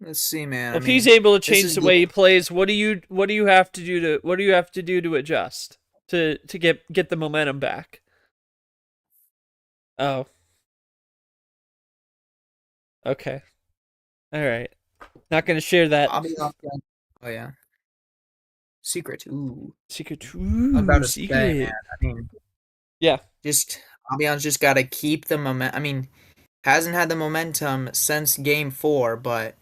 Let's see, man. If he's able to change the way he plays, what do you have to do to adjust to get the momentum back? Oh. Okay. All right. Not going to share that. Oh yeah. Secret. Ooh. Secret. I'm about to secret. say, man. I mean, yeah. Just Abyan's just got to keep the momentum. I mean, hasn't had the momentum since game 4, but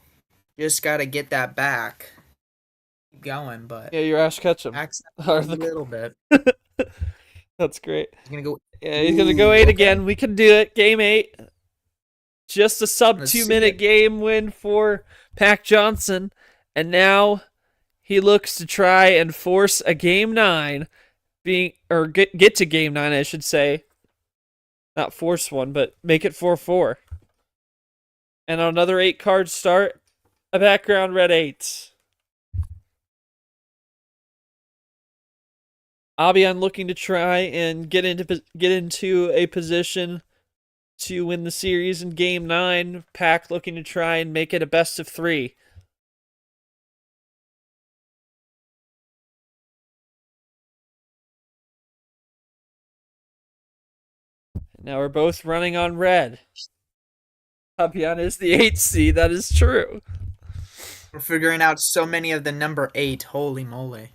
just got to get that back. Keep going, but yeah, your Ash Ketchum. A little bit. That's great. He's gonna go. Yeah, he's gonna go 8 again. We can do it. Game 8. Just a sub 2-minute game win for Mack Johnson, and now he looks to try and force a game 9, get to game 9, I should say. Not force one, but make it 4-4. And on another 8-card start, a background red 8. Abyan looking to try and get into a position to win the series in game 9. Pack looking to try and make it a best of 3. Now we're both running on red. Abyan is the 8C. That is true. We're figuring out so many of the number 8. Holy moly!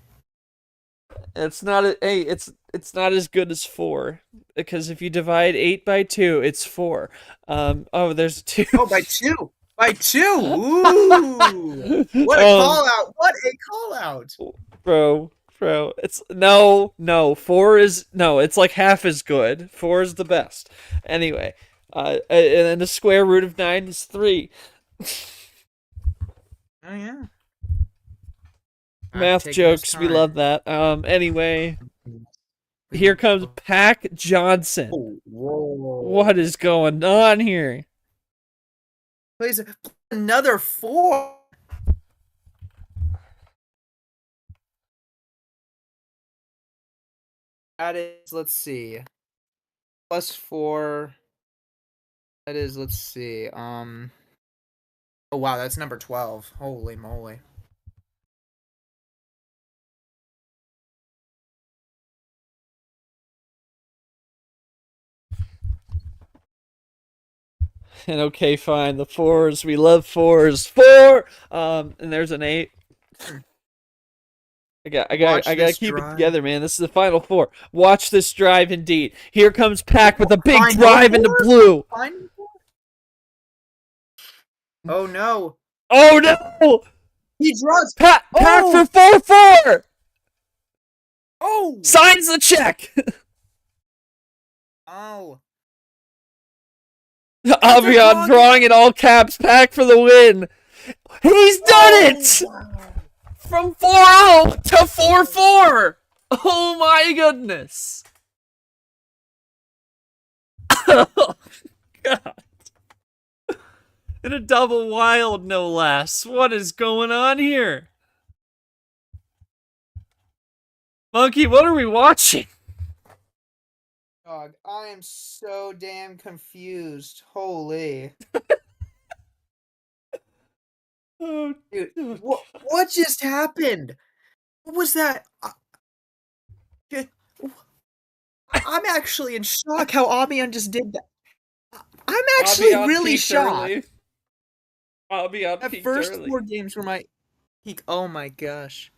It's not it's not as good as 4, because if you divide 8 by 2, it's 4. There's 2. Oh, by 2. By 2. Ooh! What a call out! What a call out! Bro, it's no. 4 is no. It's like half as good. 4 is the best. Anyway, and then the square root of 9 is 3. Oh yeah. Math jokes, we love that. Anyway, here comes Mack Johnson. Oh, whoa. What is going on here? Plays another 4. That is, let's see, +4. That is, let's see. Oh wow, that's number 12. Holy moly. And okay, fine. The 4s, we love 4s. 4. And there's an 8. I Watch gotta this keep it drive. together, man. This is the final four. Watch this drive, indeed. Here comes Pack with a big Final drive into four? blue. Final four? Oh no. Oh no! He draws. Pack Oh! for 4-4. Oh! Signs the check. Oh. Abyan drawing in all caps. Pack for the win. He's done it! Wow. From 4-0 to 4-4. Oh my goodness. Oh God. In a double wild, no less. What is going on here? Monkey, what are we watching? Dog, I am so damn confused. Holy. Oh, Dude, what just happened? What was that? I'm actually in shock how Abyan just did that. I'm actually Abyan really peaked shocked. early. Abyan That peaked first early. 4 games were my peak. Oh my gosh.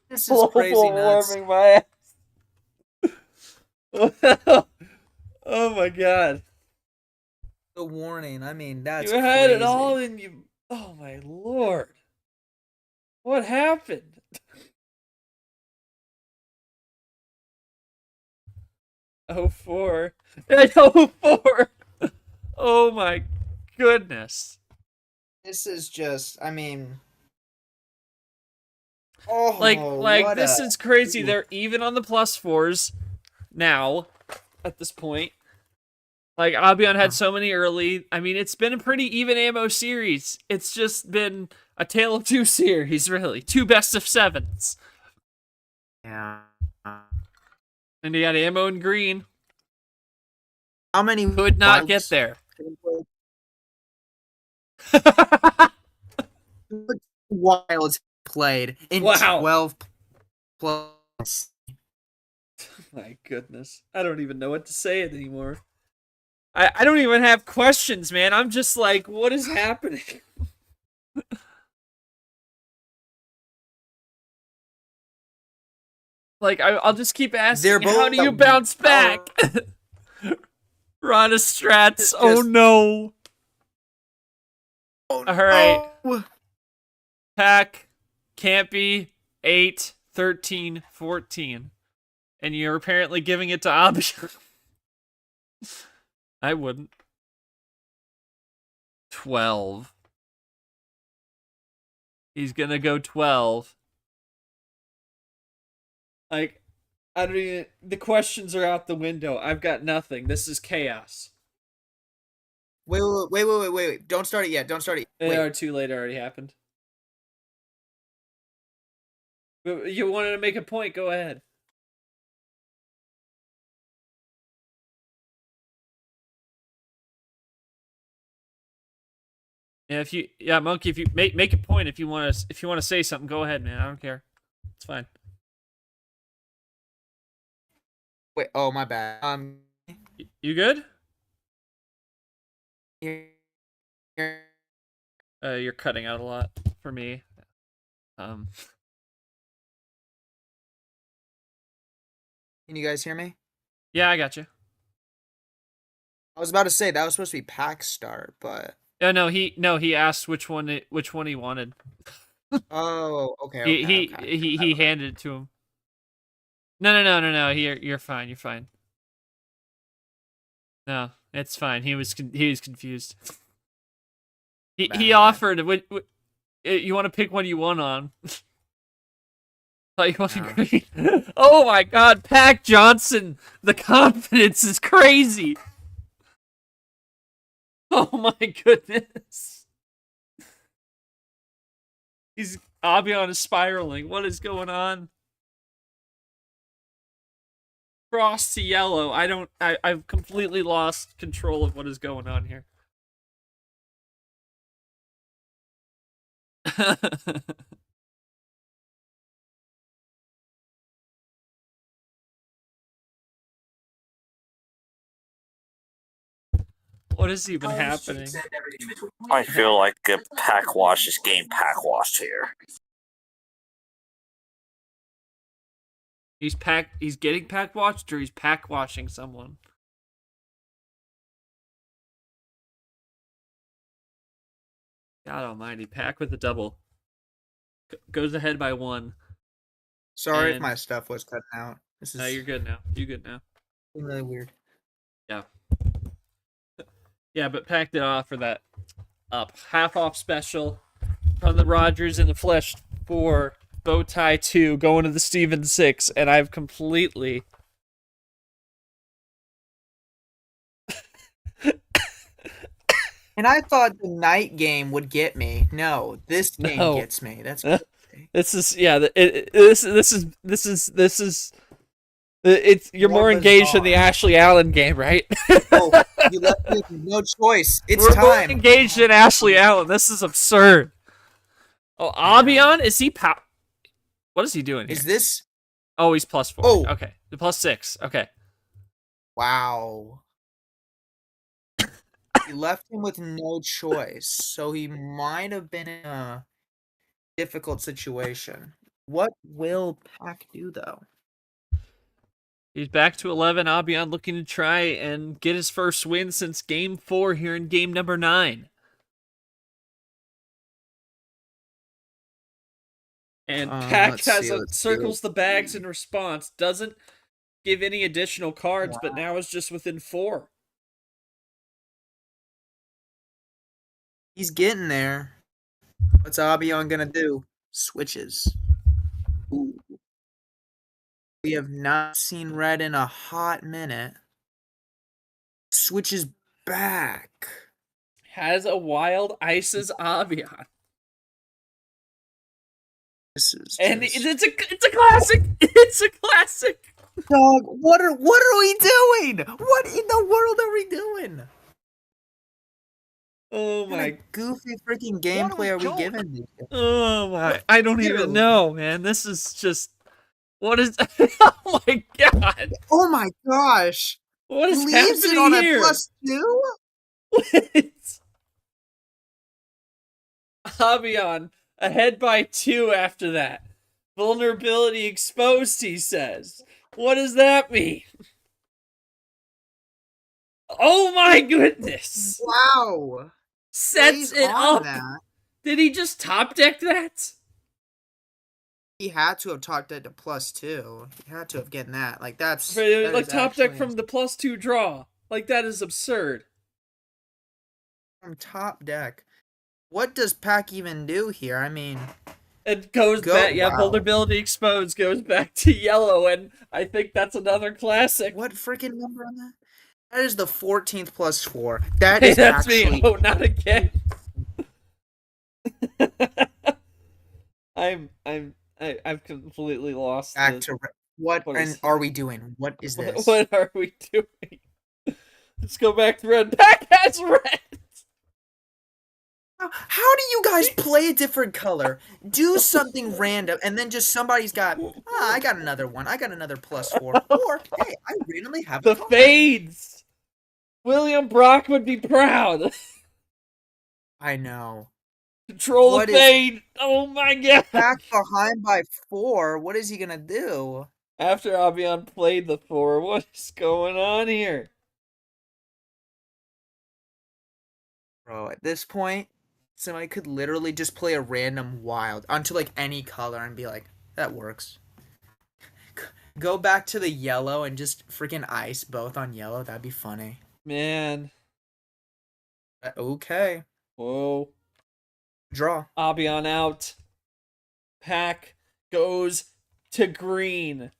This is crazy nuts. Warming my ass. Oh my God. The warning. I mean, that's You had it crazy. all and you. Oh my Lord. What happened? Oh 04. 04. Oh my goodness. This is just, I mean. Oh, like this is crazy. They're even on the +4s now at this point. Like Abyan had so many early. I mean, it's been a pretty even ammo series. It's just been a tale of two series, really. 2 best of 7s. Yeah. And you got ammo in green. How many Could not get wilds there. wilds played in Wow. 12 plus? My goodness. I don't even know what to say anymore. I don't even have questions, man. I'm just like, what is happening? Like, I'll just keep asking, They're both how do you bounce back? Rana Strats, oh no. Oh, All right. no. Pack, can't be 8, 13, 14. And you're apparently giving it to Abyan. I wouldn't. 12. He's gonna go 12. Like, I don't even. The questions are out the window. I've got nothing. This is chaos. Wait. Don't start it yet. Don't start it. They Wait. are too late. It already happened. But you wanted to make a point. Go ahead. Yeah, Monkey, if you make a point, if you want to say something, go ahead, man. I don't care. It's fine. Wait. Oh, my bad. You good? Here. You're cutting out a lot for me. Can you guys hear me? Yeah, I got you. I was about to say that was supposed to be pack start, but. He asked which one he wanted. Oh, okay. He handed it to him. No. You're fine. You're fine. No, it's fine. He was confused. He offered. You want to pick one you won on? Thought you wanted green. Oh my God, Mack Johnson! The confidence is crazy. Oh my goodness. Abyan is spiraling. What is going on? Cross to yellow. I've completely lost control of what is going on here. What is even happening? I feel like a pack wash is getting pack washed here. He's getting pack washed, or he's pack washing someone. God almighty, Pack with a double. Goes ahead by 1. Sorry if And- my stuff was cut out. This is No, you're good now. You're good now. really weird. Yeah. Yeah, but Pack did offer that half off special from the Rogers in the Flesh for Bowtie 2 going to the Steven 6, and I've completely And I thought the night game would get me. No, this game No. gets me. That's crazy. This is it's you're More more engaged in the bizarre. Ashley Allen game, right? Oh, you left me with no choice. It's We're more time. engaged in Ashley Allen. This is absurd. Oh, Abyan, is he what is he doing here? Is this? Oh, he's +4. Oh. Okay. The +6. Okay. Wow. You left him with no choice, so he might have been in a difficult situation. What will Pack do, though? He's back to 11. Abyan looking to try and get his first win since game 4 here in game number 9. And Pack let's has see, let's see, circles let's the bags see. in response. Doesn't give any additional cards, but now is just within 4. He's getting there. What's Abyan gonna do? Switches. Ooh. We have not seen red in a hot minute. Switches back. Has a wild ices Abyan. This is And just... it's a classic. It's a classic. Dog, what are we doing? What in the world are we doing? Oh What kind my. of goofy freaking gameplay are we giving these guys? Oh my. I don't even Literally. know, man. This is just. What is. Oh my god. Oh my gosh! What is Leaves it happening on here? a +2? What? Abyan ahead by 2 after that. Vulnerability exposed, he says. What does that mean? Oh my goodness! Wow! Sets Plays it on up. that. Did he just top deck that? He had to have talked that to +2. He had to have gotten that. Like that's Like that is top deck actually from the +2 draw. Like that is absurd. from top deck. What does Pack even do here? I mean, It goes back, yeah, wow. vulnerability exposed goes back to yellow, and I think that's another classic. what freaking number on that? That is the 14th +4. That Hey, is that's actually me. Oh, not again. I've completely lost back the- to what what and is- are we doing? What is this? What are we doing? Let's go back to red. Pack has red. How do you guys play a different color? Do something random, and then just somebody's got, I got another one. I got another +4. Or, hey, I randomly have The a card. fades. William Brock would be proud. I know. Control What the is- fade. Oh my god. Back behind by 4. What is he gonna do? After Abyan played the 4, what is going on here? Bro, at this point, somebody could literally just play a random wild onto like any color and be like, that works. Go back to the yellow and just freaking ice both on yellow. That'd be funny. Man. Okay. Whoa. Draw. Abyan out. Pack goes to green.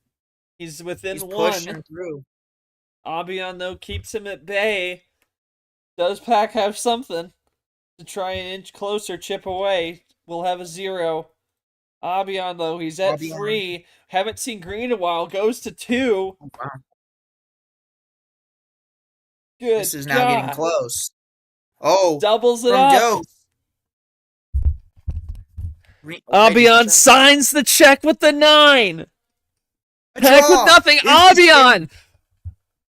He's within He's 1. pushing through. Abyan, though, keeps him at bay. Does Pack have something to try and inch closer, chip away? We'll have a 0. Abyan, though, he's at Abyan. 3. Haven't seen green in a while. Goes to 2. Oh, wow. Good This is now getting God. close. Oh, Doubles it from up. Dose. Abyan signs the check with the 9. A Pack with draw. nothing. Is this Abyan.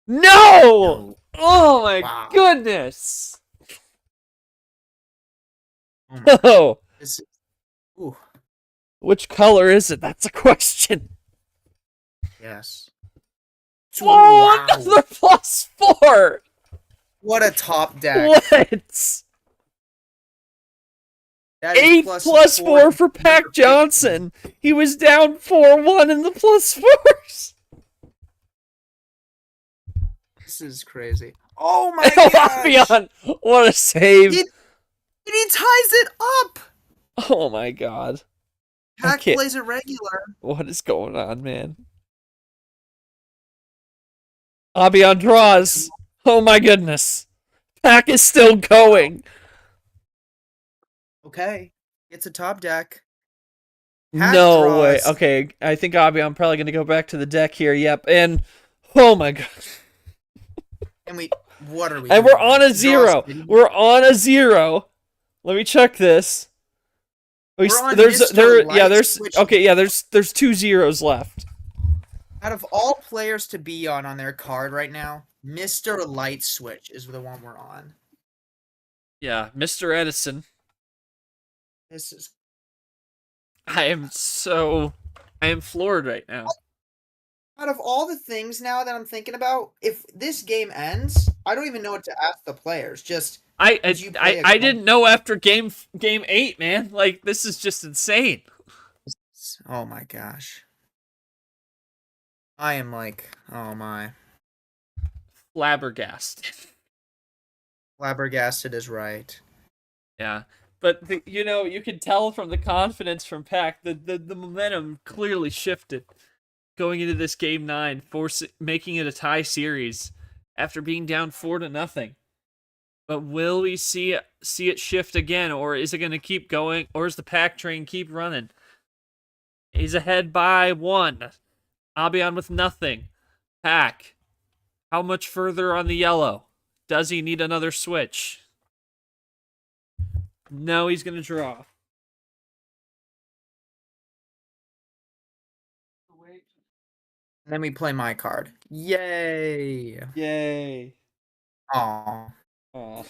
No! Oh my Wow. goodness! Oh my, Oh, this is, ooh, which color is it? That's a question. yes. Oh, Wow. another +4. What a top deck. What? That is 8 +4 for number Mack 15. Johnson. He was down 4-1 in the +4s. This is crazy. Oh my Oh, gosh. Abyan, what a save. He ties it up. Oh my god. Pack can't- plays it regular. What is going on, man? Abyan draws. Oh my goodness. Pack is still going. Okay. It's a top deck. Pack No way. draws. Okay, I think Abyan probably going to go back to the deck here. Yep. And oh my god. And what are we And doing? we're on a Draws 0. city? We're on a 0. Let me check this. We're on There's Mr. Light there's Switch. okay, yeah, there's 2 zeros left. Out of all players to be on their card right now, Mr. Light Switch is the one we're on. Yeah, Mr. Edison. This is I am floored right now. out of all the things now that I'm thinking about, if this game ends, I don't even know what to ask the players. Just Did you play a I card? didn't know after game 8, man. Like, this is just insane. oh my gosh. I am like, oh my. Flabbergasted. Flabbergasted is right. Yeah. But you can tell from the confidence from Pack that the momentum clearly shifted going into this game 9, making it a tie series after being down 4-0. But will we see it shift again, or is it going to keep going, or is the Pack train keep running? He's ahead by 1. Abyan with nothing. Pack, how much further on the yellow? Does he need another switch? No, he's going to draw. And then we play my card. Yay! Yay. Aw. Oh.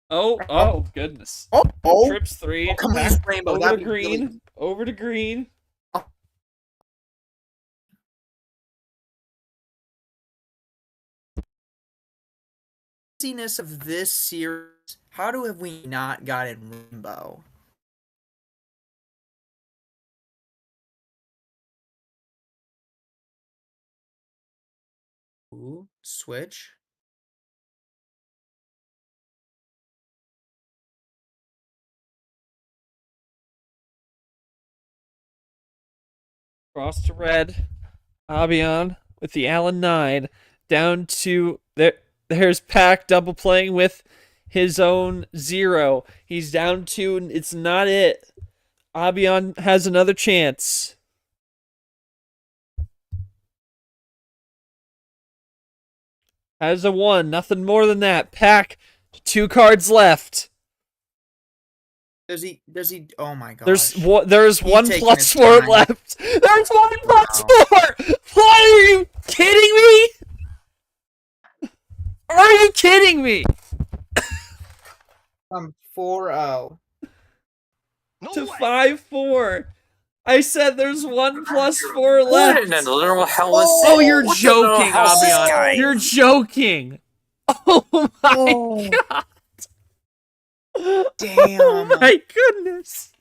Oh, goodness. Oh! Trips 3. Oh, come on, use rainbow. Over That'd to be really- green. Over to green. Craziness of this series. How have we not gotten rainbow? Ooh, switch. Cross to red. Abyan with the Allen 9. Down to there. There's Pack double playing with his own 0. He's down 2. It's not it. Abyan has another chance. Has a 1. Nothing more than that. Pack, 2 cards left. Does he? Oh my gosh. There's He's 1 taking his +4 time. left. There's 1 +4. What, are you kidding me? Are you kidding me? From 4-0. To 5-4. I said there's 1 +4 left. What in the hell is Oh, you're what the joking, hell is this guy? Abyan. You're joking. Oh my Oh, god. damn. Oh my goodness.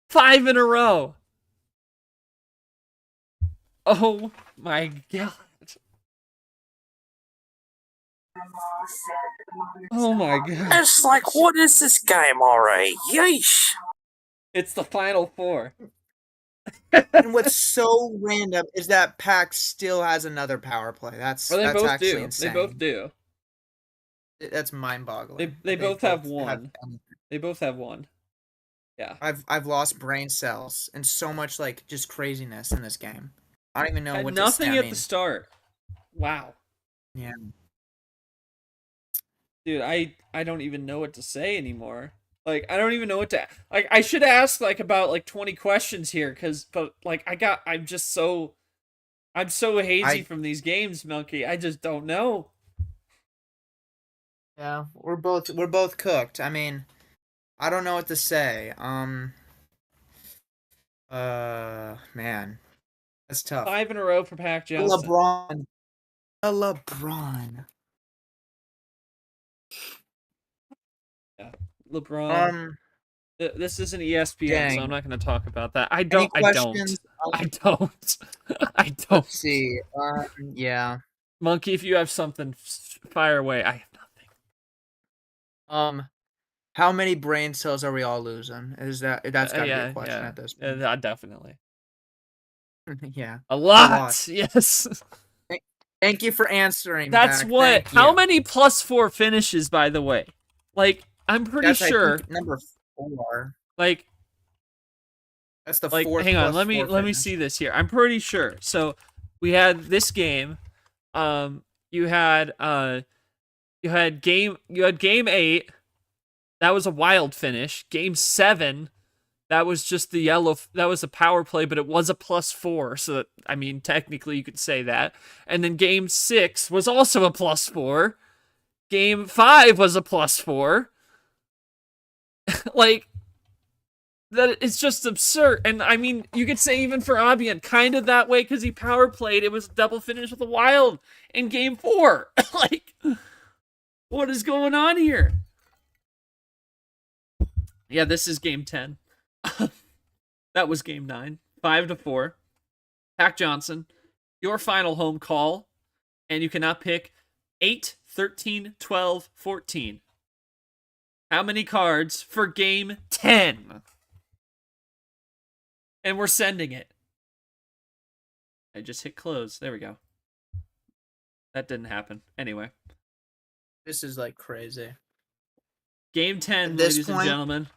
5 in a row. Oh my god. Oh my god. It's like, what is this game already? Yeesh. It's the final 4. And what's so random is that Pack still has another power play. That's Well, they that's both actually do. insane. They both do. That's mind-boggling. They both have have 1. anything. They both have 1. Yeah. I've lost brain cells and so much like just craziness in this game. I don't even know Had what nothing to say. at the start. Wow. Yeah. Dude, I don't even know what to say anymore. Like, I don't even know what to, like, I should ask, like, about, like, 20 questions here, but, like, I'm so hazy from these games, Monkey. I just don't know. Yeah, we're both cooked. I mean, I don't know what to say. Man, that's tough. 5 in a row for Mack Johnson. LeBron. Yeah. LeBron. This isn't ESPN, so I'm not going to talk about that. I don't. Let's see. Yeah. Monkey, if you have something, fire away. I have nothing. How many brain cells are we all losing? That's got to be a question at this point. Definitely. Yeah. A lot. Yes. Thank you for answering. That's what. How many +4 finishes, by the way? Like, I'm pretty sure. I think, number 4. Like, that's the like, 4th. Hang on, let me see this here. I'm pretty sure. So we had this game. You had game 8. That was a wild finish. Game 7, that was just the yellow. That was a power play, but it was a +4. So that, I mean, technically you could say that. And then game 6 was also a +4. Game 5 was a +4. Like, that it's just absurd. And I mean, you could say even for Abyan, kind of that way, because he power played. It was a double finish with a wild in game 4. Like, what is going on here? Yeah, this is game 10. That was game 9. 5-4. Mack Johnson, your final home call. And you cannot pick 8, 13, 12, 14. How many cards for game 10? And we're sending it. I just hit close. There we go. That didn't happen. Anyway. This is like crazy. Game 10, ladies and gentlemen.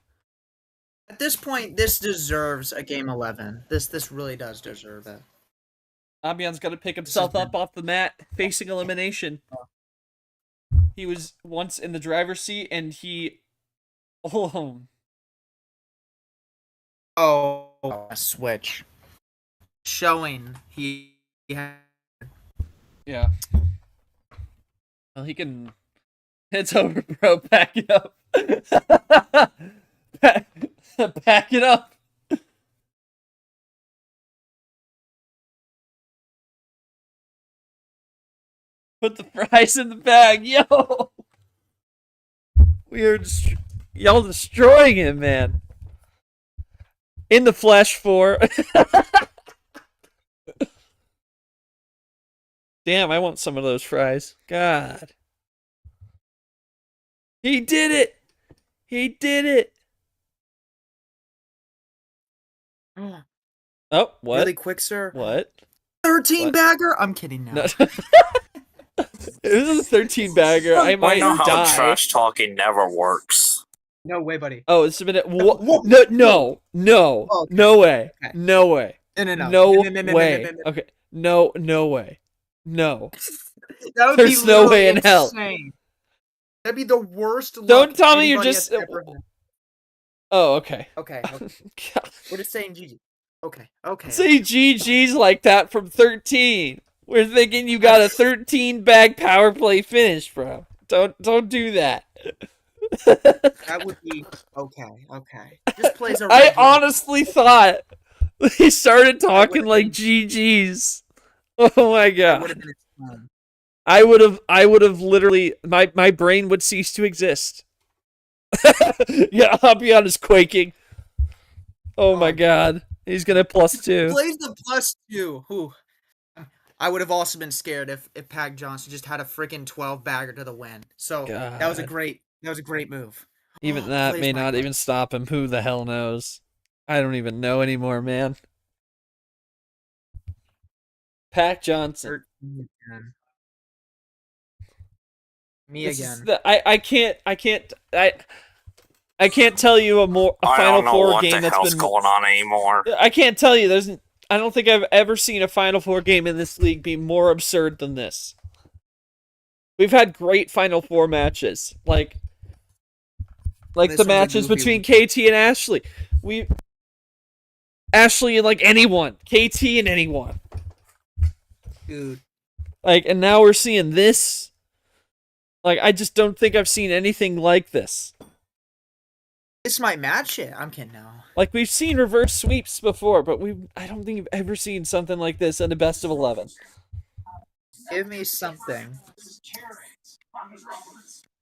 At this point, this deserves a game 11. This really does deserve it. Abyan's got to pick himself up off the mat, facing elimination. He was once in the driver's seat, and he... Oh, a switch. Showing he had... Yeah. Well, he can... It's over, bro. Back it up. Back it up. Put the fries in the bag, yo. Y'all destroying him, man. In the flesh 4. Damn, I want some of those fries. God. He did it. He did it. Oh, what? Really quick, sir. What? 13 bagger? I'm kidding now. No. It was a 13 bagger. I might know how die. trash talking never works. No way, buddy. Oh, it's been no way. Okay. No way. No way. Okay. No way. No. That would There's be no way in hell. insane. That'd be the worst. Don't tell me you're just. Oh, okay. Okay. God. We're just saying GG. Okay. Say GG's like that from 13. We're thinking you got a 13 bag power play finish, bro. Don't do that. That would be okay. This plays a I honestly thought he started talking like GG's. Oh my god. I would have literally my brain would cease to exist. Yeah, Abyan is quaking. Oh my god. He's gonna +2. Plays the +2. Who? I would have also been scared if Mack Johnson just had a freaking 12 bagger to the win. So that was a great move. Even that may not even stop him. Who the hell knows? I don't even know anymore, man. Mack Johnson. Me again. I can't tell you a Final Four game that's been going on anymore. I can't tell you. I don't think I've ever seen a Final Four game in this league be more absurd than this. We've had great Final Four matches. Like, Like This the one's a matches goofy between KT and Ashley. Ashley and like anyone. KT and anyone. dude. Like, and now we're seeing this. Like, I just don't think I've seen anything like this. This might match it. I'm kidding now. Like, we've seen reverse sweeps before, but I don't think we've ever seen something like this in a best of 11. Give me something.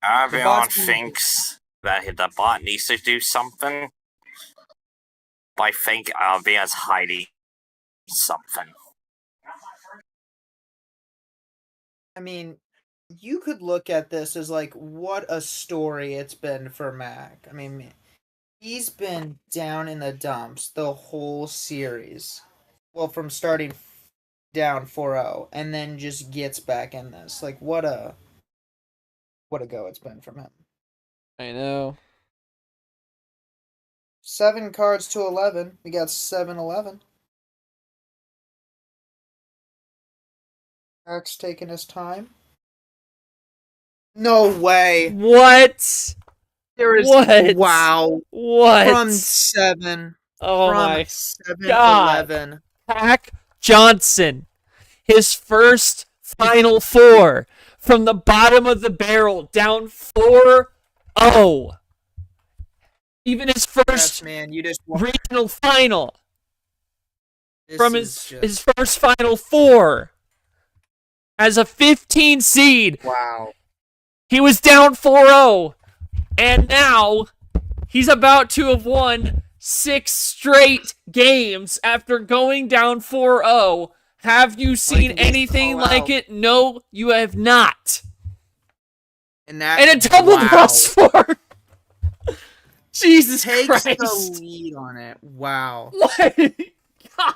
Abyan thinks that the bot needs to do something. But I think Abyan's hiding something. I mean, you could look at this as like what a story it's been for Mac. I mean, he's been down in the dumps the whole series. Well, from starting down 4-0 and then just gets back in this. Like what a go it's been from him. I know. 7 cards to 11. We got 7-11. Mac's taking his time. No way. What? There is What? wow. What? From 7. Oh from my 7 God. 11. Mack Johnson. His first Final Four. From the bottom of the barrel. Down 4-0. Even his Yes, first man, you just regional final. this From is his first Final Four. As a 15 seed. wow. He was down 4-0. And now he's about to have won 6 straight games after going down 4-0. Have you seen can just anything call like out. it? No, you have not. And that And a double wow. plus 4. Jesus Takes Christ. the lead on it. Wow. What? God.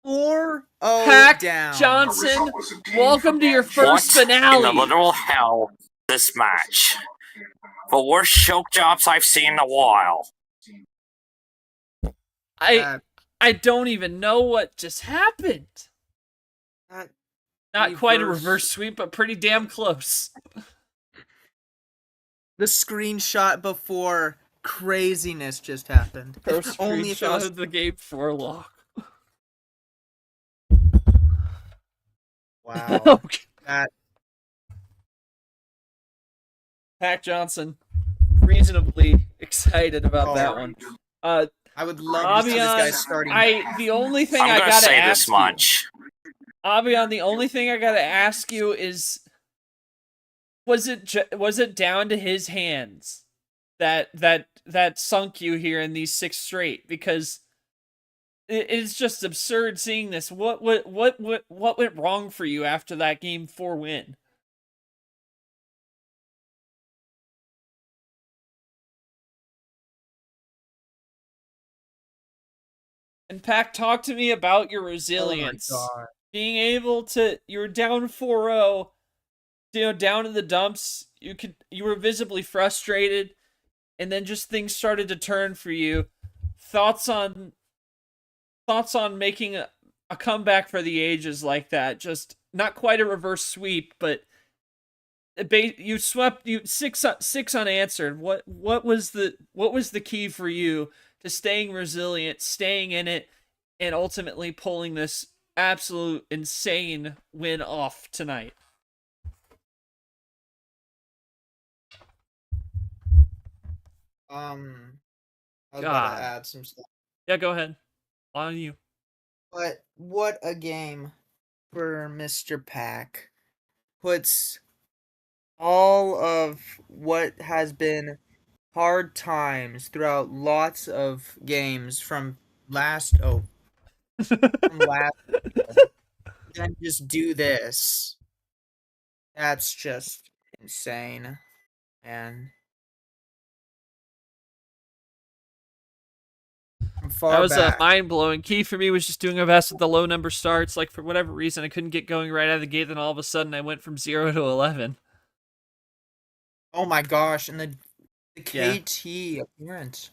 4-0 Mack down. Johnson, welcome to your first What in the finale. literal hell this match? The worst choke jobs I've seen in a while. I don't even know what just happened. That Not quite a reverse- reverse sweep, but pretty damn close. the screenshot before craziness just happened. First Only if it screenshot was of the game 4 lock. wow. Okay. That Mack Johnson, reasonably excited about that one. I would love to see this guy Abyan, starting. the only thing I'm I gonna gotta say ask this you, much. Abyan, the only thing I gotta ask you is, was it down to his hands that sunk you here in these 6 straight? Because it's just absurd seeing this. What went wrong for you after that game 4 win? And Pac, talk to me about your resilience. Oh my God. Being able to, you were down 4-0, down in the dumps. You were visibly frustrated, and then just things started to turn for you. Thoughts on making a comeback for the ages like that? Just not quite a reverse sweep, but you swept 6 unanswered. What was the key for you to staying resilient, staying in it, and ultimately pulling this absolute insane win off tonight? I was God. about to add some stuff. Yeah, go ahead. On you. But what a game for Mr. Pack. Puts all of what has been hard times throughout lots of games from last then just do this. That's just insane, man. From far That was back. mind-blowing. Key for me was just doing my best with the low number starts. Like, for whatever reason, I couldn't get going right out of the gate, then all of a sudden I went from 0 to 11. Oh my gosh, and the Yeah. KT appearance.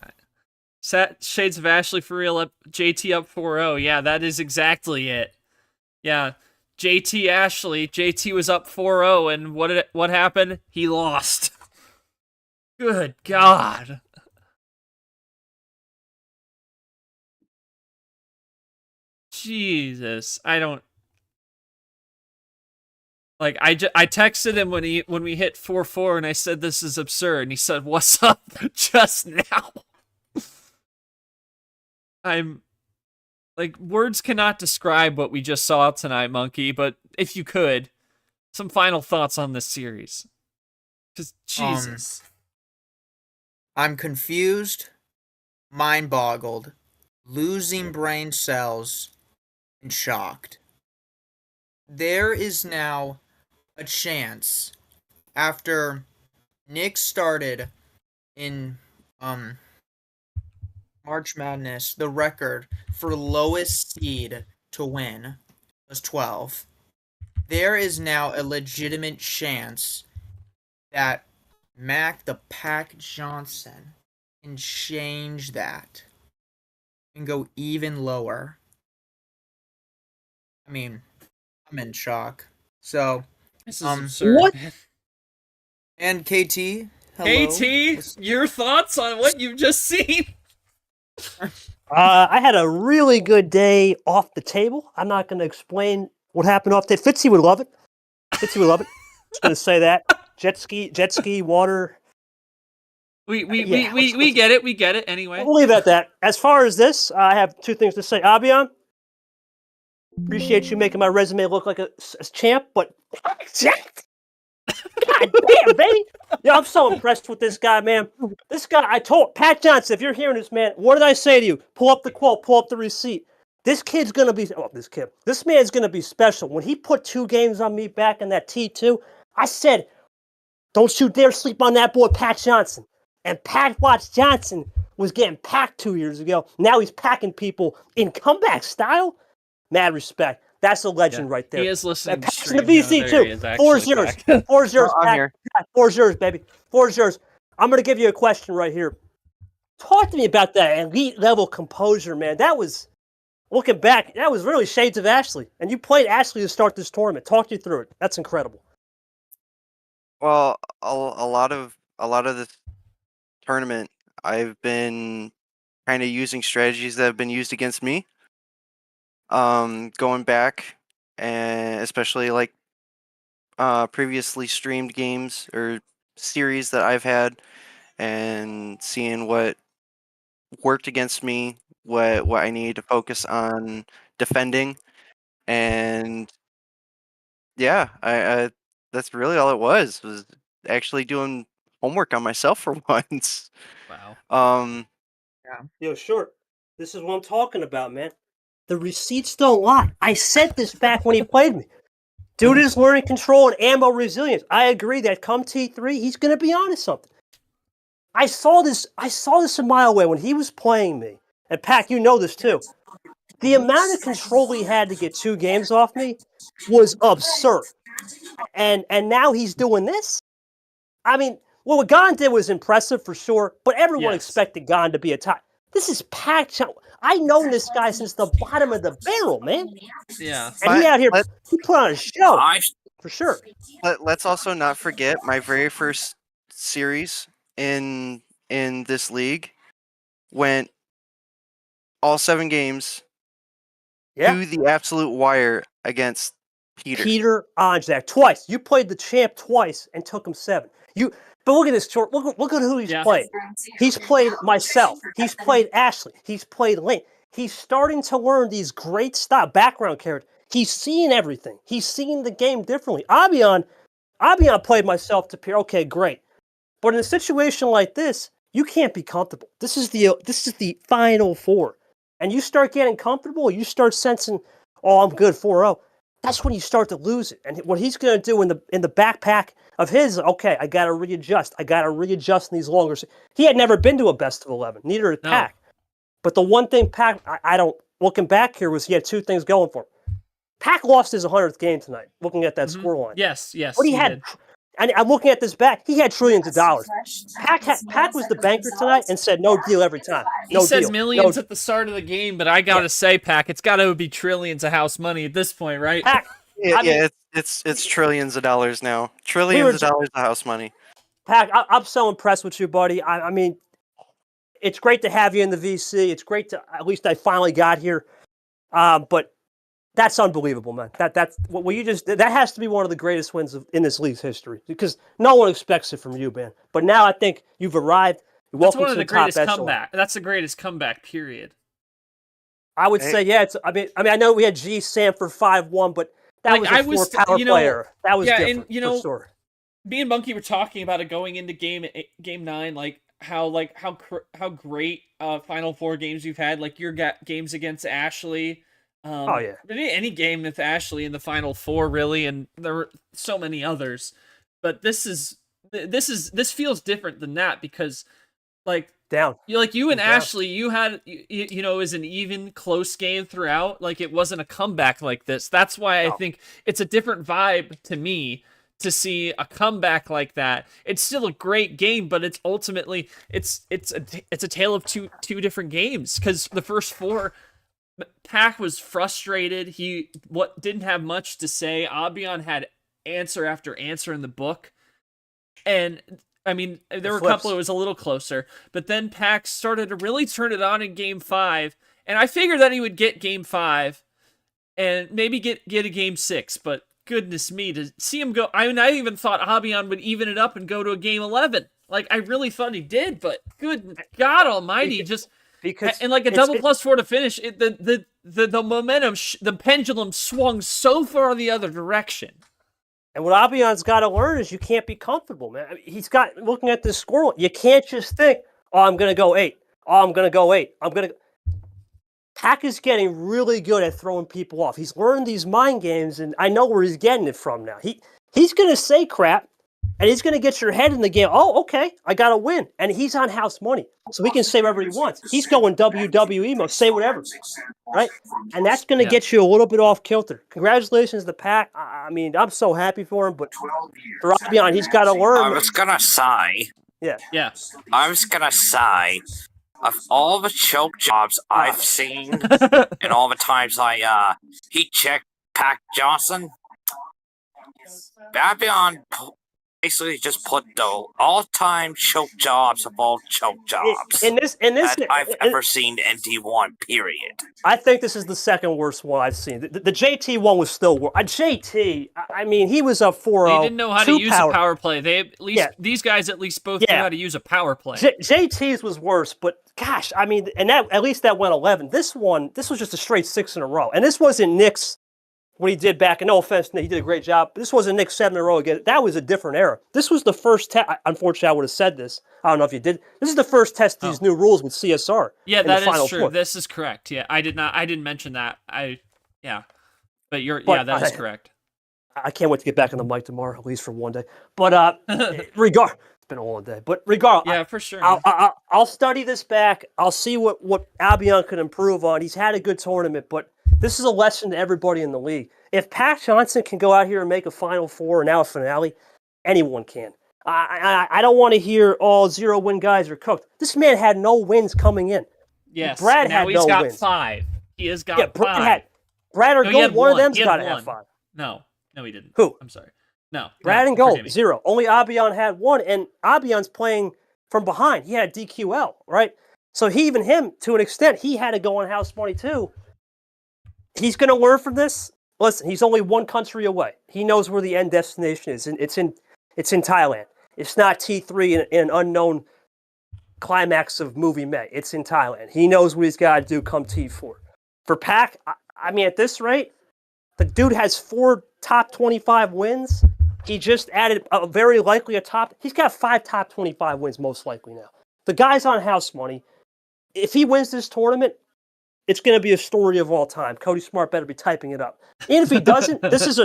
Shades of Ashley for real, JT up 4-0. Yeah, that is exactly it. Yeah, JT Ashley. JT was up 4-0, and what happened? He lost. Good God. Jesus, I don't like. I texted him when we hit 4-4, and I said this is absurd, and he said, "What's up?" just now. I'm like, words cannot describe what we just saw tonight, Monkey. But if you could, some final thoughts on this series, because Jesus, I'm confused, mind boggled, losing brain cells, and shocked. There is now a chance after Nick started in March Madness, the record for lowest seed to win was 12. There is now a legitimate chance that Mack the Pack Johnson can change that and go even lower. I mean, I'm in shock. So, this is absurd. what? Man. And KT, hello. KT, your thoughts on what you've just seen? I had a really good day off the table. I'm not going to explain what happened off the table. Fitzy would love it. Fitzy would love it. Just going to say that. Jet ski, water. We get it. We get it anyway. We'll leave it at that. As far as this, I have two things to say. Abyan, appreciate you making my resume look like a champ, but God damn, baby. Yeah, I'm so impressed with this guy, man. This guy, I told Pat Johnson, if you're hearing this, man, what did I say to you? Pull up the quote, pull up the receipt. This kid's going to be, this man's going to be special. When he put 2 games on me back in that T2, I said, don't you dare sleep on that boy, Pat Johnson. And Pat Watts Johnson was getting packed 2 years ago. Now he's packing people in comeback style. Mad respect. That's a legend right there. He is listening. Pack's in the VC too. 4-0. 4-0. I'm here. 4-0, baby. 4-0. I'm going to give you a question right here. Talk to me about that elite level composure, man. That was, looking back, that was really shades of Ashley. And you played Ashley to start this tournament. Talk you through it. That's incredible. Well, a lot of this tournament, I've been kind of using strategies that have been used against me. Going back, and especially like previously streamed games or series that I've had, and seeing what worked against me, what I need to focus on defending, and yeah, I that's really all it was actually doing homework on myself for once. Wow. Yo, Short, this is what I'm talking about, man. The receipts don't lie. I said this back when he played me. Dude is learning control and ammo resilience. I agree that come T3, he's going to be onto something. I saw this a mile away when he was playing me. And Pac, you know this too. The amount of control he had to get 2 games off me was absurd. And now he's doing this? I mean, what Gon did was impressive for sure, but everyone expected Gon to be a top. This is Pac. I've known this guy since the bottom of the barrel, man. Yeah. And he out here, he put on a show, for sure. Let's also not forget my very first series in this league went all 7 games to the absolute wire against Peter Onjak twice. You played the champ twice and took him 7. But look at this short. Look at who he's played. He's played myself. He's played Ashley. He's played Lane. He's starting to learn these great background characters. He's seeing everything. He's seeing the game differently. Abyan played myself to Pierre. Okay, great. But in a situation like this, you can't be comfortable. This is the final 4. And you start getting comfortable, you start sensing, oh, I'm good 4-0. That's when you start to lose it. And what he's going to do in the backpack of his, okay, I got to readjust. I got to readjust in these longer. He had never been to a best of 11. Neither had Pac. But the one thing Pac, I don't, looking back here, was he had 2 things going for him. Pac lost his 100th game tonight, looking at that scoreline. Yes. But he had, and I'm looking at this back, he had trillions of dollars. Pac was the banker tonight and said no deal every time. He says millions at the start of the game, but I gotta say, Pac, it's gotta be trillions of house money at this point, right? Pac, it's trillions of dollars now. Trillions of dollars of house money. Pac, I'm so impressed with you, buddy. I mean, it's great to have you in the VC. It's great to at least I finally got here. But that's unbelievable, man. That's what you just did. That has to be one of the greatest wins in this league's history because no one expects it from you, man. But now I think you've arrived. That's one of the greatest comeback. That's the greatest comeback. Period. I would say, yeah. I mean, I know we had G Sanford 5-1, but that was a four-power player. That was different, and for sure. Me and Monkey were talking about it going into game 9, how great Final Four games you've had, like your games against Ashley. Oh yeah, any game with Ashley in the Final Four, really, and there were so many others. But this feels different than that because, like, you and Ashley, you had it was an even close game throughout. Like, it wasn't a comeback like this. That's why I think it's a different vibe to me to see a comeback like that. It's still a great game, but it's ultimately it's a tale of two different games because the first 4. Pac was frustrated. He didn't have much to say. Abyan had answer after answer in the book. And, I mean, there were a couple that was a little closer. But then Pac started to really turn it on in Game 5. And I figured that he would get Game 5 and maybe get a Game 6. But goodness me, to see him go... I mean, I even thought Abyan would even it up and go to a Game 11. Like, I really thought he did. But good God almighty, and like a double +4 to finish, the momentum, the pendulum swung so far the other direction. And what Abyan's got to learn is you can't be comfortable, man. I mean, he's got looking at this score. You can't just think, "Oh, I'm going to go 8. Oh, I'm going to go 8. I'm going to." Pac is getting really good at throwing people off. He's learned these mind games, and I know where he's getting it from now. He's going to say crap. And he's going to get your head in the game. Oh, okay, I got to win. And he's on house money. So he can say whatever he wants. He's going WWE mode, say whatever. Right? And that's going to get you a little bit off kilter. Congratulations to Pac. I mean, I'm so happy for him. But for Abyan, he's got to learn. I was going to say. Yeah. I was going to say, of all the choke jobs I've seen, and all the times I heat checked Mack Johnson, Abyan basically just put the all-time choke jobs of all choke jobs that I've ever seen in D1, period. I think this is the second worst one I've seen. The JT one was still worse. JT, I mean, he was up 4-0. They didn't know how to use a power play. These guys at least both knew how to use a power play. JT's was worse, but gosh, I mean, and at least that went 11. This was just a straight 6 in a row. And this wasn't Nick's what he did back, and no offense, he did a great job. This wasn't Nick 7 in a row again. That was a different era. This was the first test. Unfortunately, I would have said this. I don't know if you did. This is the first test of these new rules with CSR. Yeah, that is true. Four. This is correct. Yeah, I didn't mention that. But that is correct. I can't wait to get back on the mic tomorrow, at least for one day. But it's been a long day. But regardless, yeah, for sure. I'll study this back. I'll see what Abyan can improve on. He's had a good tournament, but this is a lesson to everybody in the league. If Mack Johnson can go out here and make a Final Four and now a finale, anyone can. I don't want to hear all 0-win guys are cooked. This man had no wins coming in. Yes. Brad had no wins. Now he's got 5. He has got 5. Brad or Gold, one of them's got to have 5. No, he didn't. Who? I'm sorry. No. Brad and Gold, 0. Only Abyan had 1, and Abyan's playing from behind. He had DQL, right? So him, to an extent, he had to go on house money too. He's going to learn from this. Listen, he's only one country away. He knows where the end destination is. It's in Thailand. It's not T3 in an unknown climax of movie May. It's in Thailand. He knows what he's got to do come T4. For Pac, I mean, at this rate, the dude has 4 top 25 wins. He just added very likely he's got 5 top 25 wins most likely now. The guy's on house money. If he wins this tournament, it's going to be a story of all time. Cody Smart better be typing it up. And if he doesn't, this is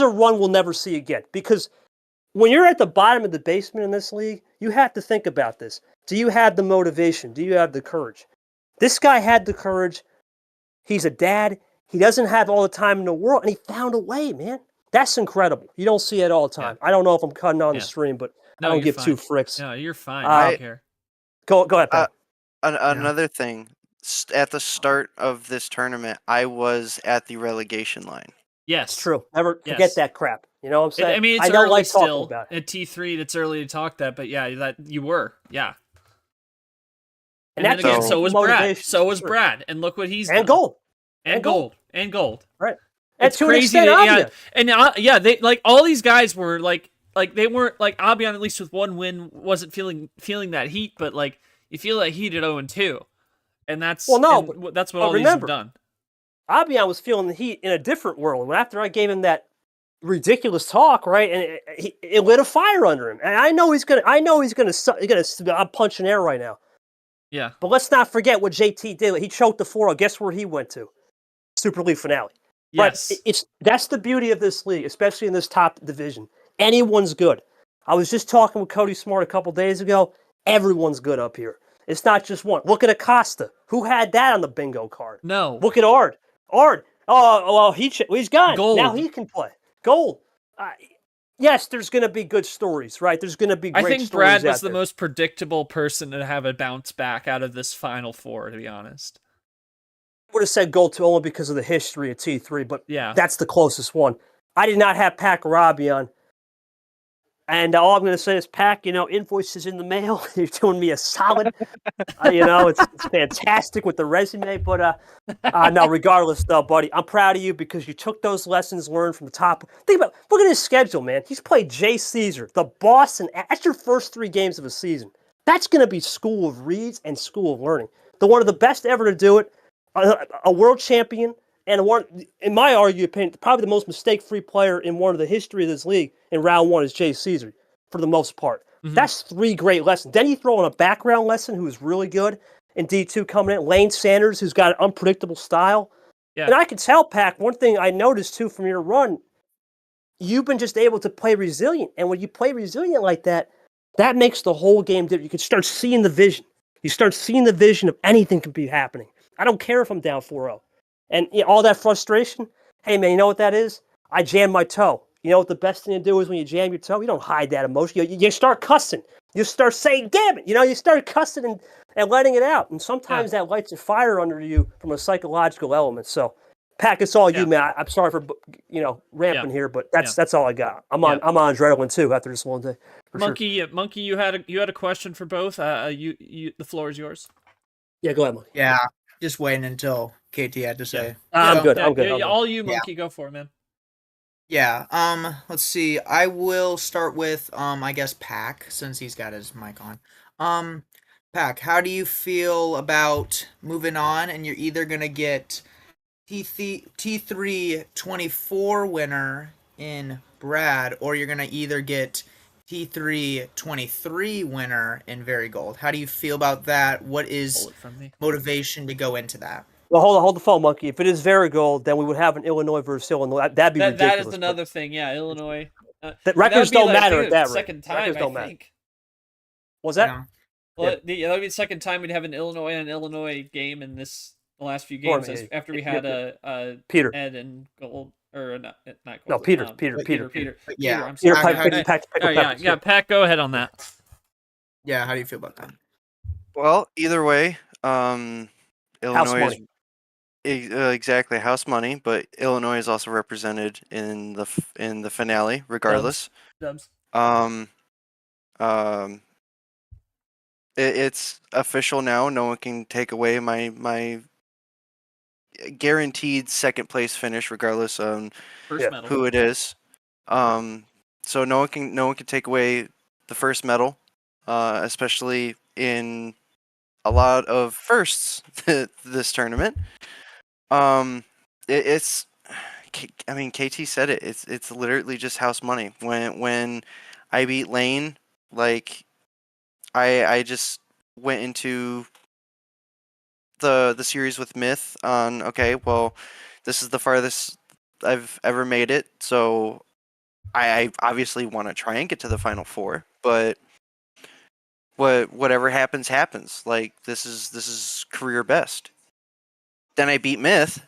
a run we'll never see again. Because when you're at the bottom of the basement in this league, you have to think about this. Do you have the motivation? Do you have the courage? This guy had the courage. He's a dad. He doesn't have all the time in the world, and he found a way, man. That's incredible. You don't see it all the time. Yeah. I don't know if I'm cutting on the stream, but I don't give 2 fricks. No, you're fine. I don't care. Go ahead, Pat. Another thing. At the start of this tournament, I was at the relegation line. Yes. It's true. Never forget Yes. that crap. You know what I'm saying? I mean, it's don't early like talking still about it. at T3. That's early to talk that, but yeah, that you were, yeah. And then that's again, just so was Brad. motivation, So for was sure. Brad, and look what he's And done. gold. And gold. And gold. Right. And It's to an crazy extent, that yeah, Abyan. and yeah, they like all these guys were like they weren't like Abyan, at least with one win, wasn't feeling that heat, but like you feel that heat at 0-2, and that's Well, no, that's what but all remember, these have done. Abyan was feeling the heat in a different world. After I gave him that ridiculous talk, right, and it lit a fire under him. And I know he's gonna. I'm punching air right now. Yeah. But let's not forget what JT did. He choked the 4-0. Guess where he went to? Super League finale. Yes. But that's the beauty of this league, especially in this top division. Anyone's good. I was just talking with Cody Smart a couple days ago. Everyone's good up here. It's not just one. Look at Acosta. Who had that on the bingo card? No. Look at Ard. Ard. Oh, well, he's gone. Gold. Now he can play. Gold. Yes, there's going to be good stories, right? There's going to be great stories. I think Brad was out the there. most predictable person to have a bounce back out of this Final Four, to be honest. I would have said gold too only because of the history of T3, but yeah, that's the closest one. I did not have Pack or Abyan. And all I'm going to say is, Pack, invoices in the mail. You're doing me a solid. It's fantastic with the resume. But no, regardless, though, buddy, I'm proud of you because you took those lessons learned from the top. Look at his schedule, man. He's played Jay Caesar, the Boston. That's your first 3 games of a season. That's going to be School of Reads and School of Learning. The one of the best ever to do it, a world champion, and one, in my opinion, probably the most mistake-free player in one of the history of this league in round 1 is Jay Caesar, for the most part. Mm-hmm. That's 3 great lessons. Then you throw in a background lesson who's really good in D2 coming in. Lane Sanders, who's got an unpredictable style. Yeah. And I can tell, Pac, one thing I noticed, too, from your run, you've been just able to play resilient. And when you play resilient like that, that makes the whole game different. You can start seeing the vision. You start seeing the vision of anything could be happening. I don't care if I'm down 4-0. And all that frustration, hey, man, you know what that is? I jammed my toe. You know what the best thing to do is when you jam your toe? You don't hide that emotion. You start cussing. You start saying, damn it. You start cussing and letting it out. And sometimes that lights a fire under you from a psychological element. So, Pac, it's all you, man. I'm sorry for ramping here, but that's all I got. I'm on adrenaline too after this long day. Monkey, Monkey, you had a question for both. The floor is yours. Yeah, go ahead, Monkey. Yeah, just waiting until KT had to say. I'm good. I'm good. Yeah, all you, Monkey, go for it, man. Yeah. Let's see. I will start with I guess Pac, since he's got his mic on. Pac, how do you feel about moving on? And you're either gonna get T3 24 winner in Brad, or you're gonna either get T3 23 winner in Very Gold. How do you feel about that? What is motivation to go into that? Well, hold the phone, Monkey. If it is Very Gold, then we would have an Illinois versus Illinois. That'd be ridiculous. That is another thing, yeah. Illinois. The records don't matter at that rate. Second time, I think. Was that? Yeah. Well, that would be the second time we'd have an Illinois game in the last few games after we had Peter Ed and Gold. Or not Gold. No, Peter. Yeah. I'm sorry. Yeah, Pat, go ahead on that. Yeah, how do you feel about that? Well, either way, Illinois is exactly house money, but Illinois is also represented in the finale, regardless. Dubs. It's official now. No one can take away my guaranteed second place finish, regardless on who it is. So no one can take away the first medal, especially in a lot of firsts this tournament. It's I mean, KT said it. It's literally just house money. When I beat Lane, like I just went into the series with Myth on, okay, well, this is the farthest I've ever made it, so I obviously want to try and get to the Final Four, but whatever happens. Like, this is career best. Then I beat Myth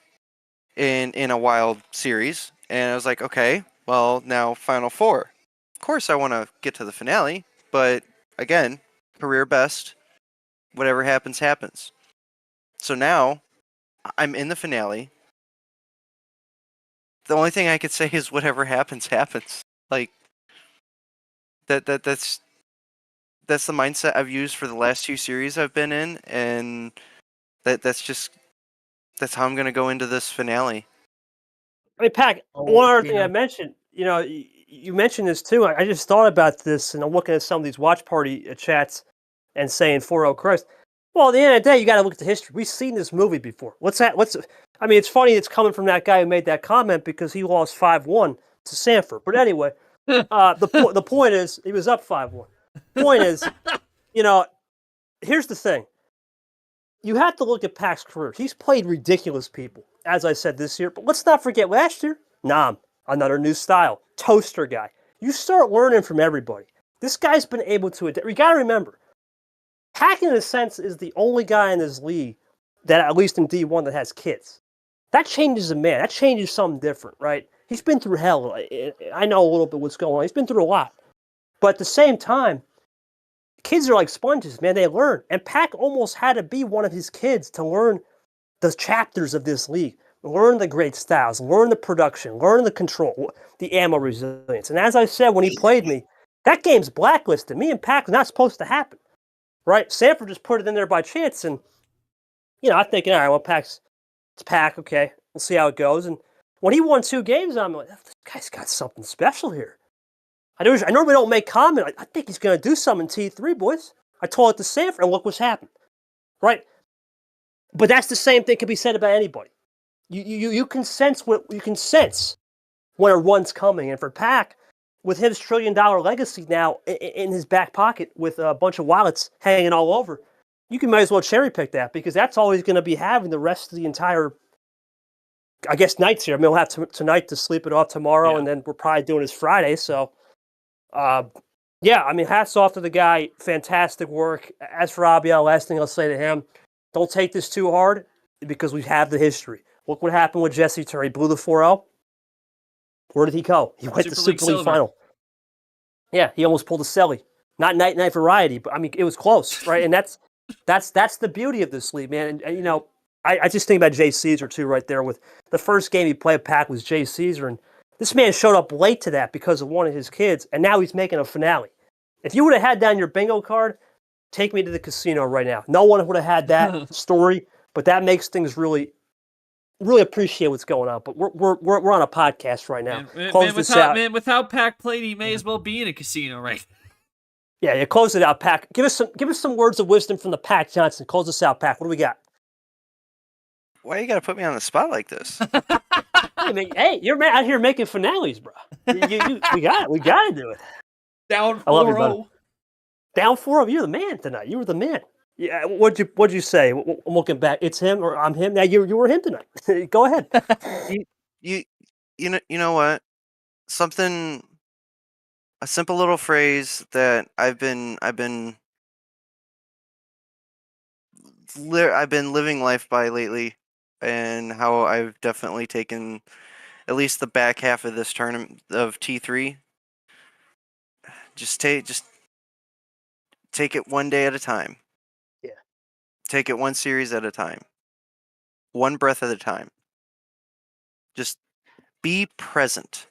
in a wild series, and I was like, okay, well, now Final Four. Of course I want to get to the finale, but again, career best. Whatever happens. So now I'm in the finale. the only thing I could say is whatever happens, happens. Like that's the mindset I've used for the last 2 series I've been in, and that's how I'm gonna go into this finale. I mean, Pac, Oh, one other thing yeah. I mentioned, you mentioned this too. I just thought about this, and I'm looking at some of these watch party chats and saying 4-0 Christ. Well, at the end of the day, you got to look at the history. We've seen this movie before. I mean, it's funny it's coming from that guy who made that comment because he lost 5-1 to Sanford. But anyway, the point is, he was up 5-1. Point is, here's the thing. You have to look at Pac's career. He's played ridiculous people, as I said this year. But let's not forget last year, Nam, another new style, toaster guy. You start learning from everybody. This guy's been able to adapt. You got to remember, Pac, in a sense, is the only guy in this league that, at least in D1, that has kids. That changes a man. That changes something different, right? He's been through hell. I know a little bit what's going on. He's been through a lot. But at the same time, kids are like sponges, man. They learn. And Pac almost had to be one of his kids to learn the chapters of this league, learn the great styles, learn the production, learn the control, the ammo resilience. And as I said when he played me, that game's blacklisted. Me and Pac was not supposed to happen, right? Sanford just put it in there by chance. And, I'm thinking, all right, well, it's Pac, okay. We'll see how it goes. And when he won 2 games, I'm like, this guy's got something special here. I normally don't make comment. I think he's going to do something in T3, boys. I told it to Sanford, and look what's happened, right? But that's the same thing can be said about anybody. You can sense when a run's coming, and for Pac, with his $1 trillion legacy now in his back pocket with a bunch of wallets hanging all over, you might as well cherry pick that because that's all he's going to be having the rest of the entire, I guess, nights here. I mean, we'll have tonight to sleep it off tomorrow, and then we're probably doing his Friday, so. Hats off to the guy. Fantastic work. As for Abyan, last thing I'll say to him, don't take this too hard because we have the history. Look what happened with Jesse Turner. He blew the 4-0. Where did he go? He went to Super League final. Yeah, he almost pulled a Selly. Not night variety, but I mean, it was close, right? And that's the beauty of this league, man. And I just think about Jay Caesar too, right there. With the first game he played Pac was Jay Caesar, and this man showed up late to that because of one of his kids, and now he's making a finale. If you would have had down your bingo card, take me to the casino right now. No one would have had that story, but that makes things really, really appreciate what's going on. But we're on a podcast right now. Without Pac played, he may as well be in a casino, right? Yeah, close it out, Pac. Give us some words of wisdom from the Mack Johnson. Close us out, Pac. What do we got? Why you gotta put me on the spot like this? Hey, you're out here making finales, bro. We got to do it. Down 4-0. Down 4-0. You're the man tonight. You were the man. Yeah. What'd you say? I'm looking back. It's him or I'm him. Now you were him tonight. Go ahead. you know what? A simple little phrase that I've been living life by lately, and how I've definitely taken at least the back half of this tournament of T3. Just take it one day at a time. Yeah. Take it one series at a time. One breath at a time. Just be present.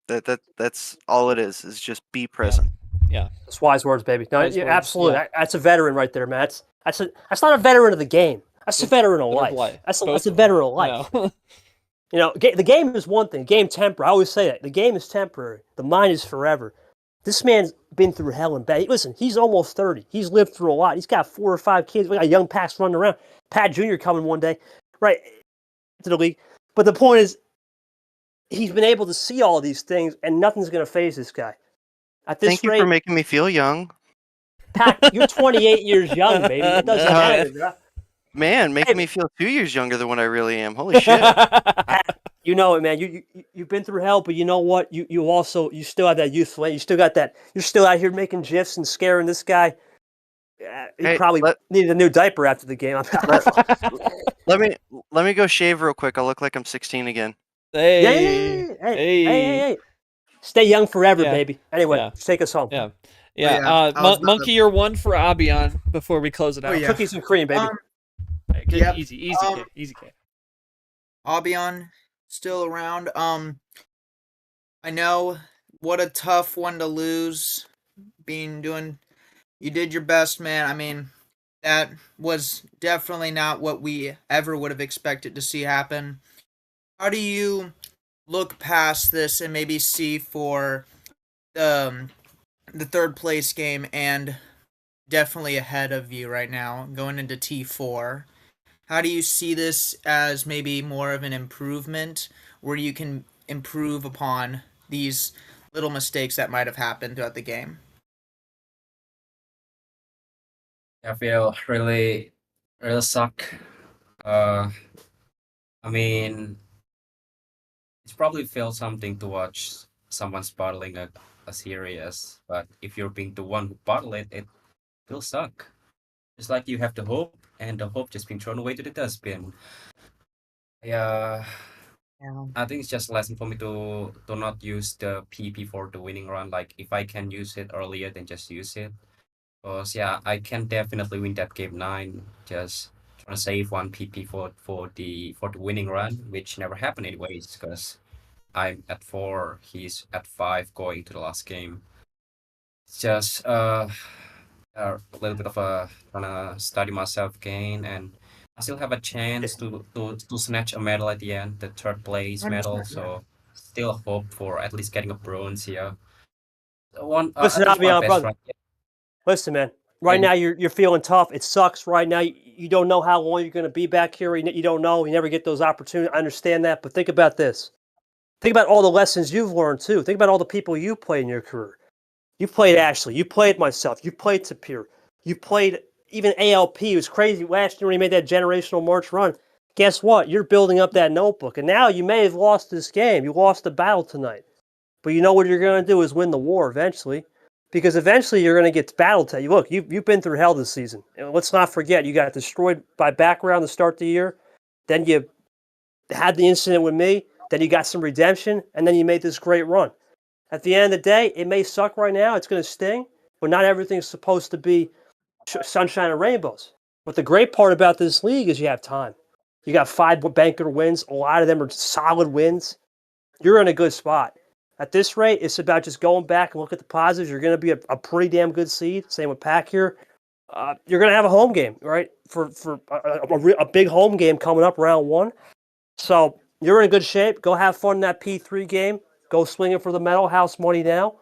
That's all it is just be present. Yeah. That's wise words, baby. No, Wise words, absolutely. yeah. That's a veteran right there, man. That's not a veteran of the game. That's a veteran of life. That's a veteran of life. Yeah. The game is one thing. Game temporary. I always say that. The game is temporary. The mind is forever. This man's been through hell and back. Listen, he's almost 30. He's lived through a lot. He's got 4 or 5 kids. We got young Pats running around. Pat Jr. coming one day, right, to the league. But the point is, he's been able to see all of these things, and nothing's going to faze this guy. At this Thank you for making me feel young. Pat, you're 28 years young, baby. It doesn't matter, bro. Man, making me feel 2 years younger than what I really am. Holy shit. Pat, you know it, man. You've been through hell, but you know what? You still have that youthful. You still got that. You're still out here making gifs and scaring this guy. He probably needed a new diaper after the game. Let me go shave real quick. I'll look like I'm 16 again. Hey. Stay young forever, baby. Anyway, take us home. Yeah. Monkey, you're one for Abyan before we close it out. Cookies and cream, baby. Easy, kid. Abyan still around. I know what a tough one to lose. You did your best, man. I mean, that was definitely not what we ever would have expected to see happen. How do you look past this and maybe see for the third place game and definitely ahead of you right now going into T4? How do you see this as maybe more of an improvement where you can improve upon these little mistakes that might have happened throughout the game? I feel really, really suck. I mean, it's probably feel something to watch someone's bottling a series, but if you're being the one who bottle it, it will suck. It's like you have the hope, and the hope just being thrown away to the dustbin. Yeah, Yeah. I think it's just a lesson for me to not use the PP for the winning run. Like if I can use it earlier, then just use it. Because yeah, I can definitely win that game 9. Just trying to save one PP for the winning run, which never happened anyways. Because I'm at 4, he's at 5, going to the last game. It's just a little bit of a trying to study myself again, and I still have a chance to snatch a medal at the end, the third place 100%, medal. yeah. So still hope for at least getting a bronze here. One Listen, at least one Abyan, best brother. run. Listen, man. Right And now, you're feeling tough. It sucks right now. You don't know how long you're going to be back here. You don't know. You never get those opportunities. I understand that. But think about this. Think about all the lessons you've learned, too. Think about all the people you played in your career. You played Ashley. You played myself. You played Tapir. You played even ALP. It was crazy last year when he made that generational March run. Guess what? You're building up that notebook. And now you may have lost this game. You lost the battle tonight. But you know what you're going to do is win the war eventually. Because eventually you're going to get battle tested. Look, you've been through hell this season. And let's not forget, you got destroyed by background to start the year. Then you had the incident with me. Then you got some redemption. And then you made this great run. At the end of the day, it may suck right now. It's going to sting. But not everything's supposed to be sunshine and rainbows. But the great part about this league is you have time. You got 5 banker wins. A lot of them are solid wins. You're in a good spot. At this rate, it's about just going back and look at the positives. You're going to be a pretty damn good seed. Same with Pack here. You're going to have a home game, right? For a big home game coming up round 1. So you're in good shape. Go have fun in that P3 game. Go swinging for the medal. House money now.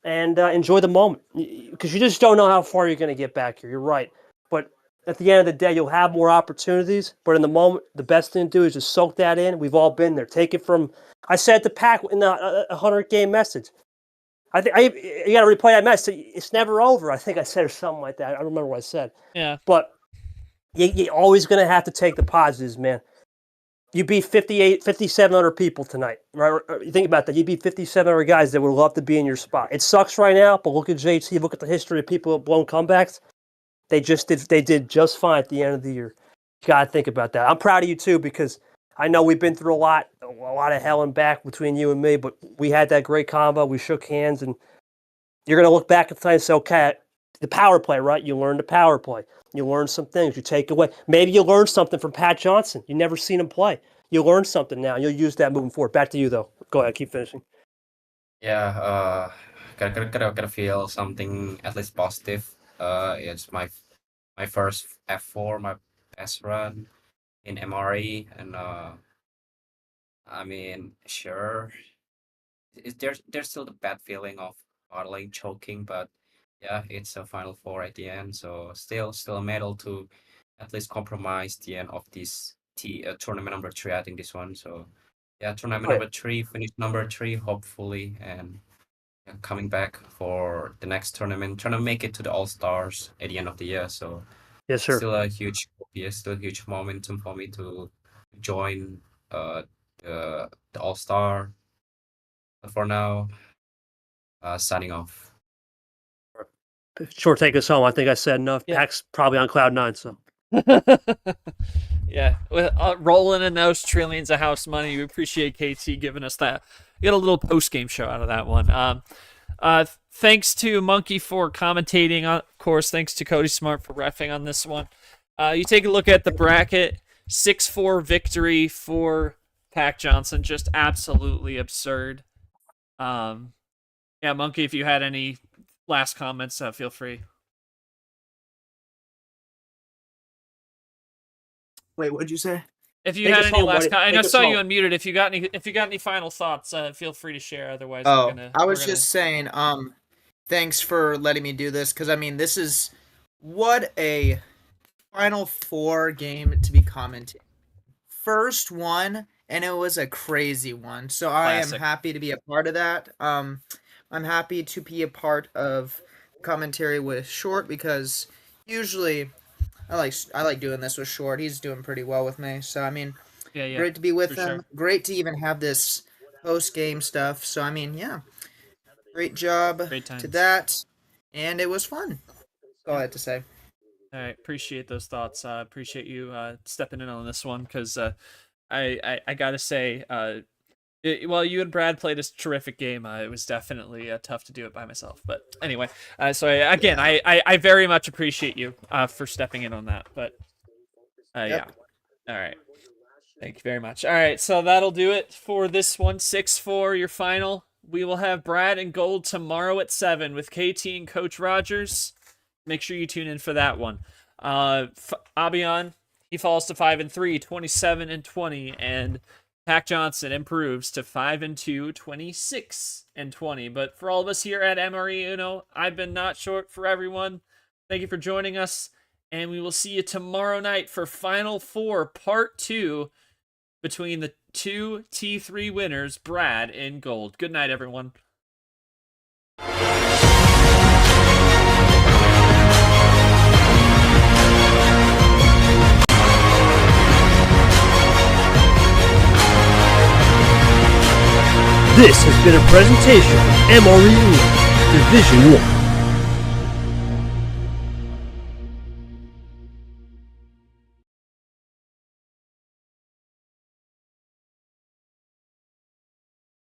And enjoy the moment. Because you just don't know how far you're going to get back here. You're right. But at the end of the day, you'll have more opportunities. But in the moment, the best thing to do is just soak that in. We've all been there. Take it from... I said to Pack in the 100-game message. You got to replay that message. It's never over. I think I said or something like that. I don't remember what I said. Yeah. But you're always going to have to take the positives, man. You beat 5,700 people tonight, right? You think about that. You beat 5,700 guys that would love to be in your spot. It sucks right now, but look at JT. Look at the history of people who have blown comebacks. They did just fine at the end of the year. You got to think about that. I'm proud of you too, because I know we've been through a lot of hell and back between you and me, but we had that great combo. We shook hands, and you're going to look back at the time and say, okay, the power play, right? You learned the power play. You learn some things. You take away. Maybe you learned something from Pat Johnson. You never seen him play. You learned something now. You'll use that moving forward. Back to you, though. Go ahead. Keep finishing. yeah, gotta feel something at least positive. It's my first F4, my best run in MRE, and I mean, sure, there's still the bad feeling of bottling, choking, but yeah, it's a final 4 at the end, so still a medal to at least compromise the end of this tournament number 3. I think this one. So yeah, tournament Right. number 3, finish number 3, hopefully, and coming back for the next tournament, trying to make it to the All Stars at the end of the year. So Yes, sir. still a huge, still a huge momentum for me to join the All Star. But for now, signing off. Sure, take us home. I think I said enough. Yeah. Pack's probably on cloud 9, so. Yeah, with rolling in those trillions of house money, we appreciate KT giving us that. We got a little post-game show out of that one. Thanks to Monkey for commentating. Of course, thanks to Cody Smart for reffing on this one. You take a look at the bracket. 6-4 victory for Mack Johnson, just absolutely absurd. Yeah, Monkey, if you had any last comments, feel free. Wait, what'd you say? If you Take had us any home, last, buddy. I Take know us saw you home. unmuted. If you got any final thoughts, feel free to share. Otherwise, Oh, we're gonna. I was just saying, thanks for letting me do this, because I mean, this is what a Final Four game to be commenting. First one, and it was a crazy one. So I am Classic. happy to be a part of that. I'm happy to be a part of commentary with Short, because usually I like doing this with Short. He's doing pretty well with me. So I mean, Yeah, great to be with for him. sure. Great to even have this post game stuff. So I mean, yeah, great job Great times. to that, and it was fun. That's all I had to say. All right, appreciate those thoughts. Appreciate you stepping in on this one, because I gotta say, while you and Brad played a terrific game, it was definitely tough to do it by myself. But anyway, so I very much appreciate you for stepping in on that. But yeah, all right. Thank you very much. All right, so that'll do it for this one. 6-4, your final. We will have Brad and Gold tomorrow at 7 with KT and Coach Rogers. Make sure you tune in for that one. Abyan, he falls to 5-3, 27-20, and Mack Johnson improves to 5-2, 26-20. But for all of us here at MRE Uno, I've been Not Short. For everyone, thank you for joining us, and we will see you tomorrow night for Final Four Part 2 between the two T3 winners, Brad and Gold. Good night, everyone. This has been a presentation of MRE Division 1.